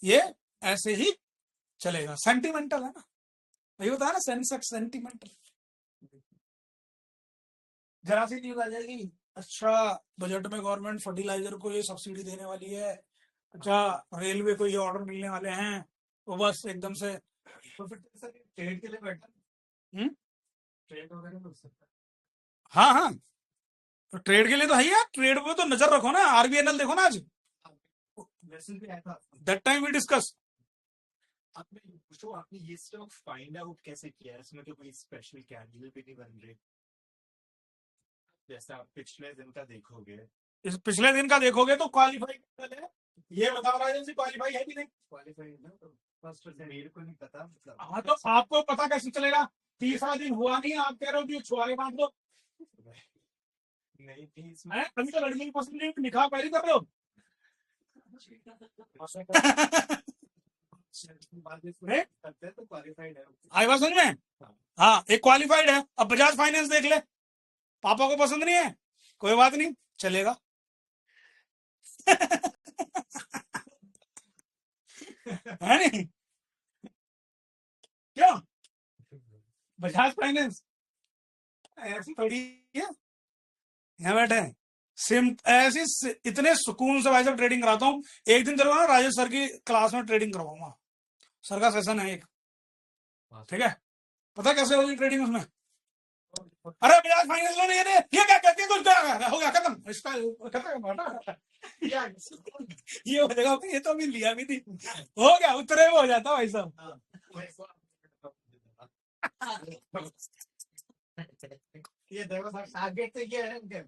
ये ऐसे ही चलेगा। सेंटिमेंटल है ना, वही होता है ना, सेंसेक्स सेंटिमेंटल। जरा सी न्यूज आ जाएगी, अच्छा बजट में गवर्नमेंट फर्टिलाइजर को ये सब्सिडी देने वाली है, अच्छा रेलवे को ये ऑर्डर मिलने वाले हैं, वो बस एकदम से। तो फिर सर ट्रेड के लिए बैठा, ट्रेड वगैरह तो सकता हाँ हाँ, तो ट्रेड के लिए तो है यार, ट्रेड पे तो नजर रखो ना। RBNL देखो ना आज, मैसेज भी आया था दैट टाइम वी डिस्कस। आपने पूछो, आपने ये स्टॉक फाइंड आउट कैसे किया है? इसमें तो कोई स्पेशल कैंडल भी नहीं बन रही, जैसे आप पिछले दिन का देखोगे। इस पिछले दिन का देखोगे तो क्वालिफाई है, ये बताओ राजन जी, क्वालिफाई है कि नहीं? क्वालिफाई है ना, तो फर्स्ट मेरे को नहीं पता, मतलब हाँ तो आपको पता कैसे चलेगा? तीसरा दिन हुआ नहीं, आप कह रहे हो कि छुआरे बांट दो। नहीं थी इसमें। अभी तो लड़की की पसंद नहीं, निकाह पहली कर रहे हो। करते तो क्वालिफाइड है। आई बात समझ में? हाँ, एक क्वालिफाइड है। अब बजाज फाइनेंस देख ले, पापा को पसंद नहीं है, कोई बात नहीं, चलेगा। है नहीं? क्यों? बजाज फाइनेंस ऐसी थोड़ी है, यहाँ बैठे हैं सिम ऐसी, इतने सुकून से भाई साहब ट्रेडिंग कराता हूँ। एक दिन चलो ना राजेश सर की क्लास में ट्रेडिंग करवाऊंगा, सर का सेशन है एक, ठीक है? पता कैसे होगी ट्रेडिंग उसमें? अरे बजाज फाइनेंस लोन ये क्या करके कुछ हो गया खत्म इसका खत्म हटा। ये हो जाएगा ये तो अभी लिया भी थी हो गया उतरे में हो जाता भाई साहब। ये देखो सर टारगेट तो ये है इनके।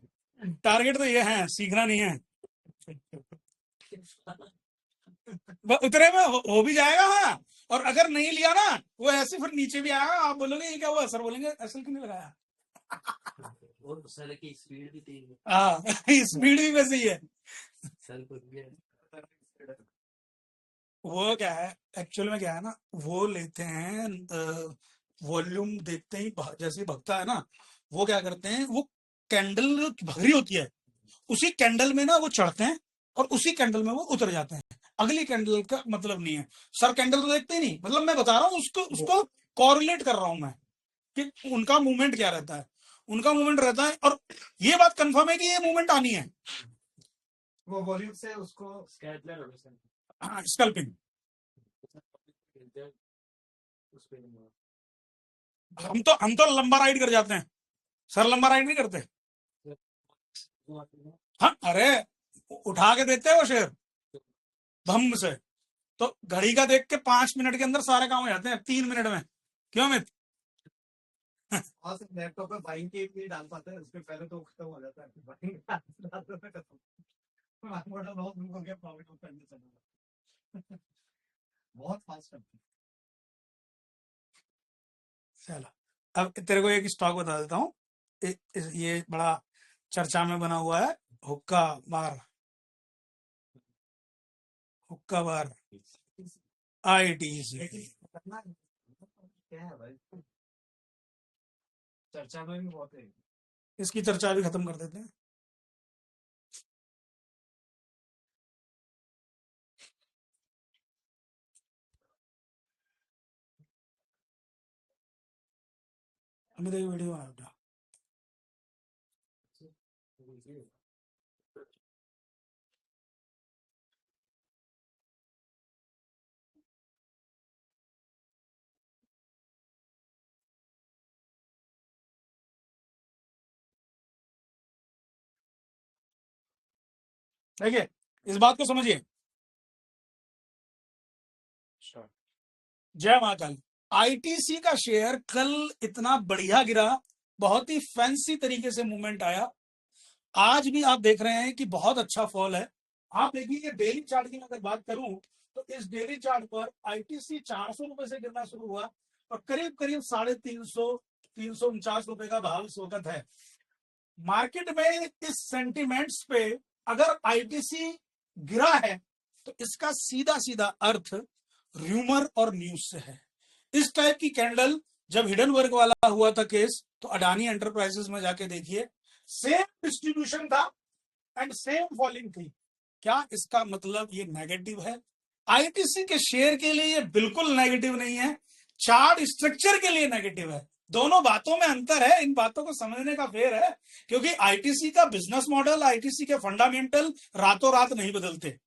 टारगेट तो ये है सीखना नहीं है उतरे में हो भी जाएगा। हाँ और अगर नहीं लिया ना वो ऐसे फिर नीचे भी आएगा आप बोलोगे ये क्या हुआ सर बोलेंगे असल क्यों नहीं लगाया। और सर की स्पीड भी तेज है हाँ स्पीड भी वैसे ही है। सर को भी है। वो क्या है एक्चुअल में क्या है ना वो लेते हैं वॉल्यूम देखते ही जैसे ही भगता है ना वो क्या करते हैं वो कैंडल भरी होती है उसी कैंडल में ना वो चढ़ते हैं और उसी कैंडल में वो उतर जाते हैं अगली कैंडल का मतलब नहीं है। सर कैंडल तो देखते ही नहीं मतलब मैं बता रहा हूँ उसको कॉरिलेट कर रहा हूं मैं कि उनका मूवमेंट क्या रहता है उनका मूवमेंट रहता है और ये बात कंफर्म है कि ये मूवमेंट आनी है। वो वॉल्यूम से उसको स्कैटलर हो सर हाँ स्कल्पिंग उस पे नहीं हुआ। हम तो लंबा राइड कर जाते हैं सर लंबा राइड नहीं करते। वो आते हैं हाँ अरे उठा के देते हैं वो शेर धम से तो घड़ी का देख के 5 मिनट के अंदर सारे काम हो जाते हैं 3 मिनट में क्यों अमित। और सिर्फ लैपटॉप पे बाइंग के लिए डाल पाते हैं उसके पहले तो खत्म हो जाता है बाइंग डालते पे खत्म मोटा बहुत दूर हो गया प्रॉफिट करने चला बहुत फास्ट करते हैं। चलो अब तेरे को एक स्टॉक बता देता हूँ ये बड़ा चर्चा में बना हुआ है हुक्का बार आईटीसी करना क्या है भाई चर्चा में भी बहुत है। इसकी चर्चा भी खत्म कर देते हैं। अमित एक वीडियो बना बेटा देखिए इस बात को समझिए। जय महाकाल आईटीसी का शेयर कल इतना बढ़िया गिरा बहुत ही फैंसी तरीके से मूवमेंट आया आज भी आप देख रहे हैं कि बहुत अच्छा फॉल है। आप देखिए कि डेली चार्ट की अगर बात करूं तो इस डेली चार्ट पर आईटीसी 400 रुपए से गिरना शुरू हुआ और करीब करीब 350 रुपए का भाव इस वक्त है मार्केट में। इस सेंटिमेंट्स पे अगर आईटीसी गिरा है तो इसका सीधा सीधा अर्थ र्यूमर और न्यूज से है। इस टाइप की कैंडल जब हिडनबर्ग वाला हुआ था केस तो अडानी एंटरप्राइजेस में जाके देखिए सेम डिस्ट्रीब्यूशन था एंड सेम फॉलिंग थी। क्या इसका मतलब ये नेगेटिव है? आईटीसी के शेयर के लिए ये बिल्कुल नेगेटिव नहीं है चार्ट स्ट्रक्चर के लिए नेगेटिव है। दोनों बातों में अंतर है इन बातों को समझने का फेर है क्योंकि आईटीसी का बिजनेस मॉडल आईटीसी के फंडामेंटल रातों रात नहीं बदलते।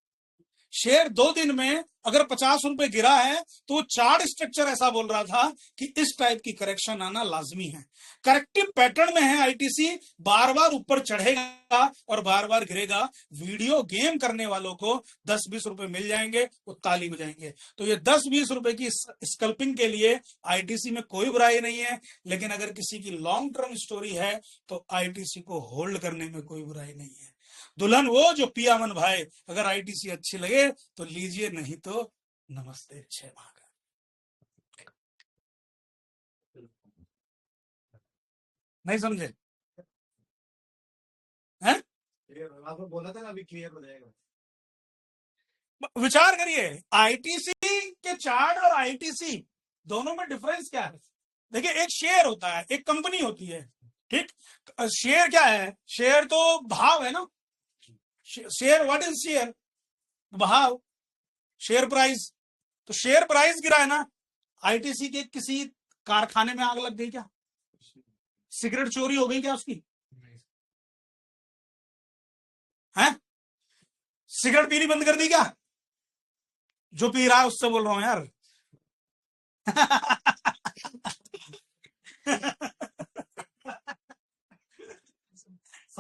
शेयर 2 दिन में अगर 50 रुपए गिरा है तो चार्ट स्ट्रक्चर ऐसा बोल रहा था कि इस टाइप की करेक्शन आना लाजमी है। करेक्टिव पैटर्न में है आईटीसी बार बार ऊपर चढ़ेगा और बार बार गिरेगा। वीडियो गेम करने वालों को 10-20 रुपए मिल जाएंगे वो ताली बजाएंगे। तो ये 10-20 रुपए की स्कल्पिंग के लिए आईटीसी में कोई बुराई नहीं है लेकिन अगर किसी की लॉन्ग टर्म स्टोरी है तो आईटीसी को होल्ड करने में कोई बुराई नहीं है। दुल्हन वो जो पिया मन भाई अगर आईटीसी अच्छी लगे तो लीजिए नहीं तो नमस्ते जय महाकाल। नहीं समझे हैं? आपको बोला था ना अभी क्लियर हो जाएगा। विचार करिए आईटीसी के चार्ट और आईटीसी दोनों में डिफरेंस क्या है। देखिए एक शेयर होता है एक कंपनी होती है ठीक। शेयर क्या है शेयर तो भाव है ना। शेयर व्हाट इज शेयर भाव शेयर प्राइस। तो शेयर प्राइस गिरा है ना। आईटीसी के किसी कारखाने में आग लग गई क्या? सिगरेट चोरी हो गई क्या उसकी? है सिगरेट पीनी बंद कर दी क्या? जो पी रहा है उससे बोल रहा हूं यार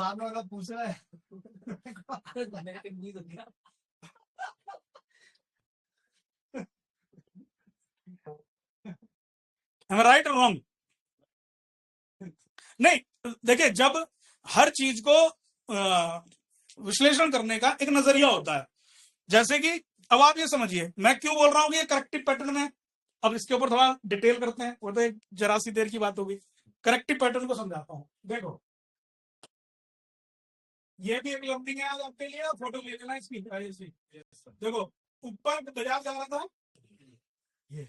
सामने वाला पूछ रहा है मैंने कंफ्यूज हो गया। राइट और रॉन्ग? नहीं, देखिए, जब हर चीज को विश्लेषण करने का एक नजरिया होता है। जैसे कि अब आप ये समझिए मैं क्यों बोल रहा हूं कि ये करेक्टिव पैटर्न है। अब इसके ऊपर थोड़ा डिटेल करते हैं, वो तो एक जरा सी देर की बात होगी। करेक्टिव पैटर्न को समझाता हूं। देखो, ये भी एक लंबी है आज आपके लिए, फोटो ले लेना इसकी। देखो, ऊपर बाजार जा रहा था, ये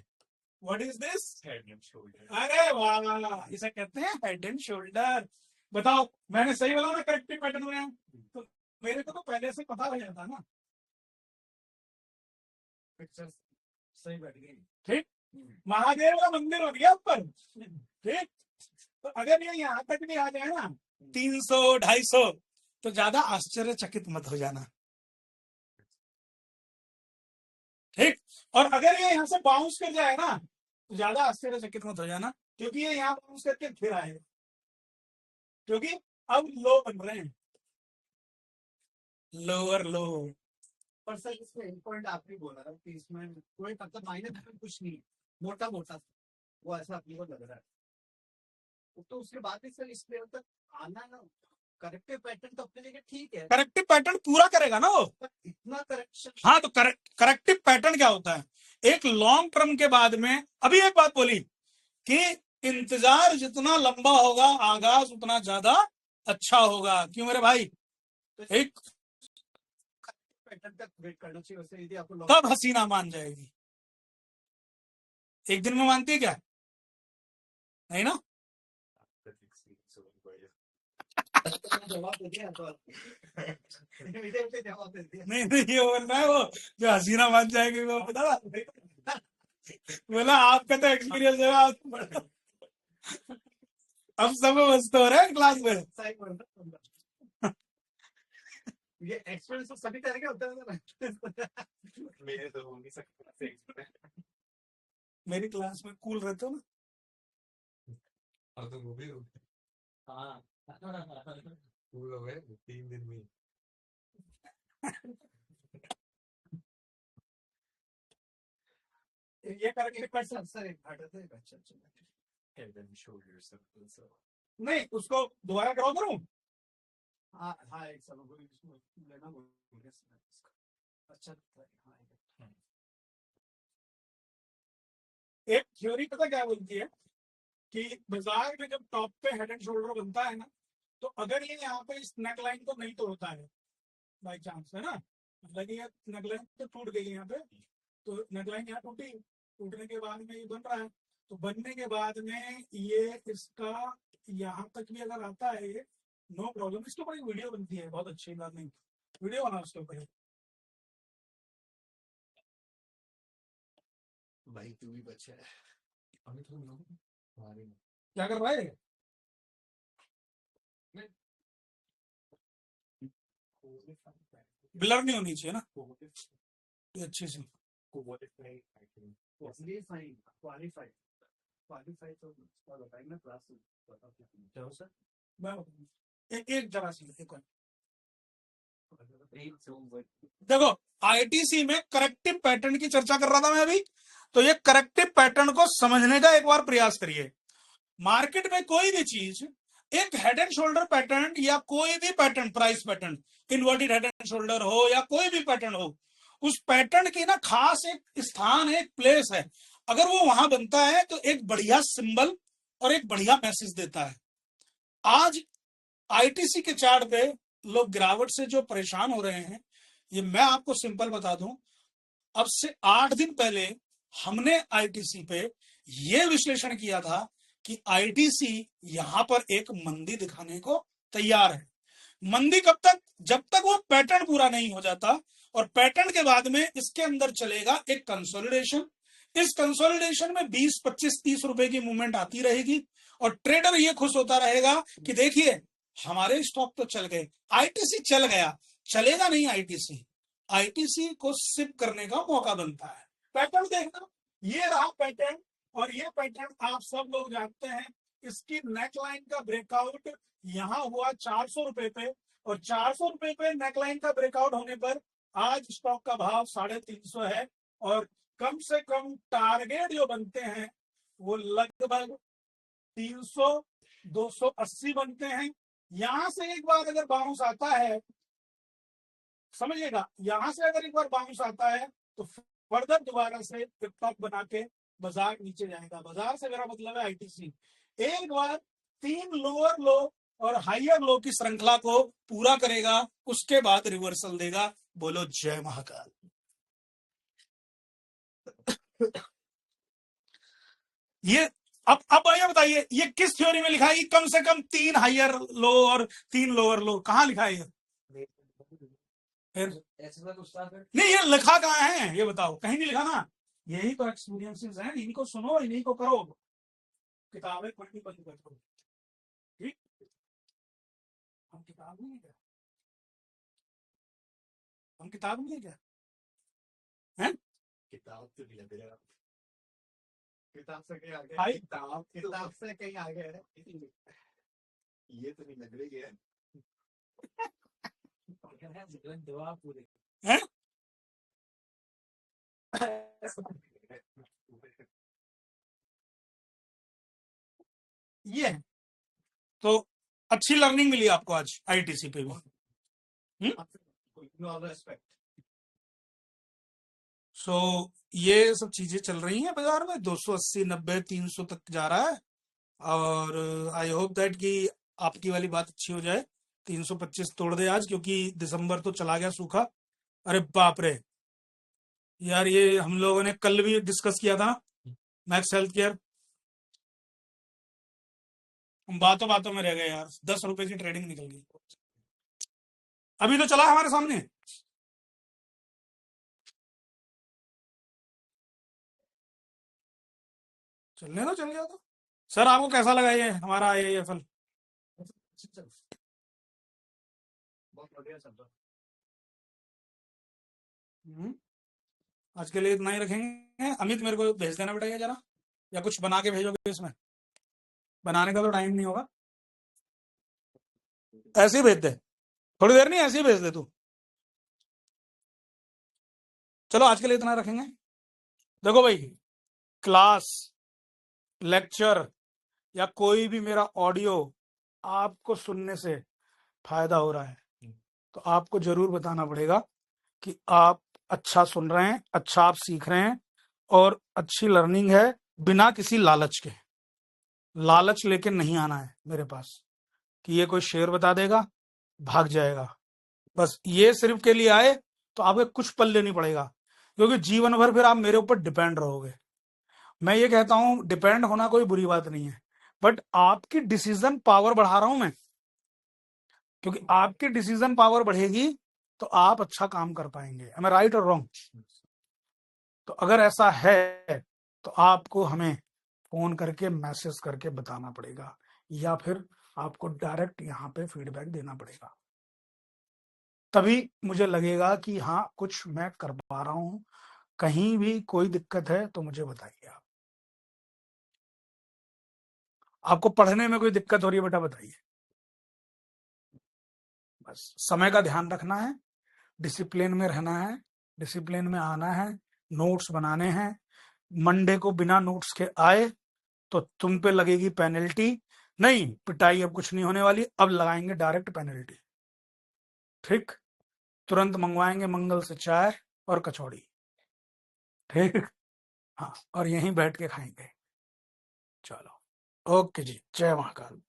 what is this? Head and shoulder. अरे वाह, इसे कहते हैं हेड एंड शोल्डर। बताओ, मैंने सही बोला ना करेक्टिव पैटर्न में? तो मेरे को तो पहले से पता हो जाता ना। पिक्चर सही बैठ गई। ठीक, महादेव का मंदिर हो गया ऊपर। ठीक, तो अगर ये यहाँ तक भी आ जाए ना 300 250, तो ज्यादा आश्चर्यचकित मत हो जाना। ठीक, और अगर ये यहाँ से बाउंस कर जाए ना, तो ज्यादा आश्चर्यचकित मत हो जाना, क्योंकि ये यहाँ बाउंस करके फिर आएगा, क्योंकि अब लो बन रहे हैं, लोअर लो। पर सर इसमें एक पॉइंट आपने बोला कि इसमें कोई मतलब माइनस में कुछ नहीं, मोटा मोटा वो ऐसा अपने को लग रहा है। तो उसके बाद भी सर इसमें मतलब आना ना, करेक्टिव पैटर्न तो अपने जगह ठीक है, करेक्टिव पैटर्न पूरा करेगा ना वो। पर इतना करेक्शन। हाँ, तो करेक्टिव पैटर्न क्या होता है? एक लॉन्ग टर्म के बाद में, अभी एक बात बोली कि इंतजार जितना लंबा होगा, आगाज उतना ज्यादा अच्छा होगा। क्यों मेरे भाई? एक पैटर्न तक वेट करना चाहिए वैसे, यदि आपको तब हसीना मान जाएगी। एक दिन में मानती है क्या? नहीं ना। जवाब दे दिया तो जवाब दे दिया। नहीं, ये बोल रहा है वो जो हसीना मान जाएगी, वो बता बोला आपका तो एक्सपीरियंस है। अब सब मस्त हो रहा है क्लास में। सही बोल रहा हूं। ये एक्सपीरियंस तो सभी तरह के होते हैं। मेरे तो हो नहीं सकता। मेरी क्लास में कूल रहते हो ना। और तो वो भी हो। हाँ, कूल हो गए 3 दिन में। ये करेक्टिव पैटर्न। सर एक घाटा था, अच्छा चला। Head and shoulder circle. सो नहीं, उसको दोबारा कराओ करूं? हाँ हाँ, एक सब को इसमें लेना बोल अच्छा था। हाँ, एक थ्योरी पता क्या बोलती है कि बाजार में जब टॉप पे हेड एंड शोल्डर बनता है ना, तो अगर ये यहाँ पे इस नेक लाइन को नहीं तोड़ता है बाई चांस, है ना, मतलब ये नेक लाइन तो टूट गई यहाँ पे, तो नेक लाइन यहाँ टूटी, टूटने के बाद में ये बन रहा है, तो बनने के बाद में ये इसका यहाँ तक भी अगर आता है ये, नो प्रॉब्लम। इसके ऊपर एक वीडियो बनती है, बहुत अच्छी बात, नहीं वीडियो बना उसके ऊपर। भाई तू भी बच्चा है। अभी तो लोग हमारे क्या कर रहा है? ब्लर नहीं होनी चाहिए ना ये अच्छी सी। क्वालिफाई क्वालिफाई क्वालिफाई तो बताइए ना क्लास क्या सर। मैं एक जगह से एक देखो, आईटीसी में करेक्टिव पैटर्न की चर्चा कर रहा था मैं अभी, तो ये करेक्टिव पैटर्न को समझने का एक बार प्रयास करिए। मार्केट में कोई भी चीज, एक हेड एंड शोल्डर पैटर्न या कोई भी pattern, price pattern, inverted head and shoulder हो या कोई भी पैटर्न हो, उस पैटर्न की ना खास एक स्थान है, एक प्लेस है। अगर वो वहां बनता है तो एक बढ़िया सिंबल और एक बढ़िया मैसेज देता है। आज आईटीसी के चार्ट पे लोग गिरावट से जो परेशान हो रहे हैं, ये मैं आपको सिंपल बता दूं, अब से 8 दिन पहले हमने आईटीसी पे ये विश्लेषण किया था कि आईटीसी यहां पर एक मंदी दिखाने को तैयार है। मंदी कब तक? जब तक वो पैटर्न पूरा नहीं हो जाता, और पैटर्न के बाद में इसके अंदर चलेगा एक कंसोलिडेशन। इस कंसोलिडेशन में 20, 25, 30 रुपए की मूवमेंट आती रहेगी, और ट्रेडर ये खुश होता रहेगा कि देखिए हमारे स्टॉक तो चल गए, आईटीसी चल गया। चलेगा नहीं आईटीसी, आईटीसी को सिप करने का मौका बनता है। पैटर्न देखना, ये रहा पैटर्न, और ये पैटर्न आप सब लोग जानते हैं इसकी नेकलाइन का ब्रेकआउट यहां हुआ 400 रुपए पे, और 400 रुपए पे नेकलाइन का ब्रेकआउट होने पर आज स्टॉक का भाव 350 है, और कम से कम टारगेट जो बनते हैं वो लगभग 300 280 बनते हैं। यहां से एक बार अगर बाउंस आता है, समझिएगा, यहां से अगर एक बार बाउंस आता है तो फर्दर दोबारा से टॉप बना के बाजार नीचे जाएगा। बाजार से मेरा मतलब है आईटीसी। एक बार 3 लोअर लो और हाइयर लो की श्रृंखला को पूरा करेगा, उसके बाद रिवर्सल देगा। बोलो जय महाकाल। ये अब भैया बताइए, ये किस थ्योरी में लिखा है कि कम से कम 3 हाइयर लो और 3 लोअर लो? कहां लिखा है ये? फिर नहीं, ये लिखा कहाँ है ये बताओ, कहीं नहीं लिखा ना। यही तो एक्सपीरियंसेस हैं, इन्हीं को सुनो, इन्हीं को करो, किताबें पढ़नी बंद कर दो। ठीक, हम किताब नहीं है क्या? हम किताब नहीं है क्या? हैं? किताब से भी लग रहा, किताब से कहीं आगे, भाई किताब से कहीं आगे है, ये तो नहीं लग रही है। दवा पूरे हैं? ये है। तो अच्छी लर्निंग मिली आपको आज आईटीसी पे भी। सो ये सब चीजें चल रही हैं बाजार में, 280 90 300 तक जा रहा है, और आई होप दैट कि आपकी वाली बात अच्छी हो जाए, 325 तोड़ दे आज, क्योंकि दिसंबर तो चला गया सूखा। अरे बाप रे यार, ये हम लोगों ने कल भी डिस्कस किया था मैक्स हेल्थ केयर, हम बातों बातों में रह गए यार, 10 रुपए की ट्रेडिंग निकल गई। अभी तो चला हमारे सामने। चलने दो, चल गया तो। सर आपको कैसा लगा ये हमारा आईआईएफएल? बहुत बढ़िया चल रहा। आज के लिए इतना ही रखेंगे। अमित मेरे को भेज देना बेटा ये जरा, या कुछ बना के भेजोगे इसमें? बनाने का तो टाइम नहीं होगा, ऐसे ही भेज दे, थोड़ी देर नहीं, ऐसे ही भेज दे तू। चलो आज के लिए इतना रखेंगे। देखो भाई, क्लास, लेक्चर या कोई भी मेरा ऑडियो आपको सुनने से फायदा हो रहा है तो आपको जरूर बताना पड़ेगा कि आप अच्छा सुन रहे हैं, अच्छा आप सीख रहे हैं, और अच्छी लर्निंग है, बिना किसी लालच के। लालच लेके नहीं आना है मेरे पास कि ये कोई शेर बता देगा, भाग जाएगा। बस ये सिर्फ के लिए आए तो आपको कुछ पल्ले नहीं पड़ेगा, क्योंकि जीवन भर फिर आप मेरे ऊपर डिपेंड रहोगे। मैं ये कहता हूं, डिपेंड होना कोई बुरी बात नहीं है, बट आपकी डिसीजन पावर बढ़ा रहा हूं मैं, क्योंकि आपकी डिसीजन पावर बढ़ेगी तो आप अच्छा काम कर पाएंगे। एम आई राइट और रॉन्ग? तो अगर ऐसा है तो आपको हमें फोन करके मैसेज करके बताना पड़ेगा, या फिर आपको डायरेक्ट यहाँ पे फीडबैक देना पड़ेगा, तभी मुझे लगेगा कि हाँ कुछ मैं कर पा रहा हूं। कहीं भी कोई दिक्कत है तो मुझे बताइए। आप आपको पढ़ने में कोई दिक्कत हो रही है बेटा, बताइए। बस समय का ध्यान रखना है, डिसिप्लिन में रहना है, डिसिप्लिन में आना है, नोट्स बनाने हैं। मंडे को बिना नोट्स के आए तो तुम पे लगेगी पेनल्टी। नहीं, पिटाई अब कुछ नहीं होने वाली, अब लगाएंगे डायरेक्ट पेनल्टी। ठीक, तुरंत मंगवाएंगे मंगल से चाय और कचौड़ी। ठीक, हाँ, और यहीं बैठ के खाएंगे। चलो, ओके जी, जय महाकाल।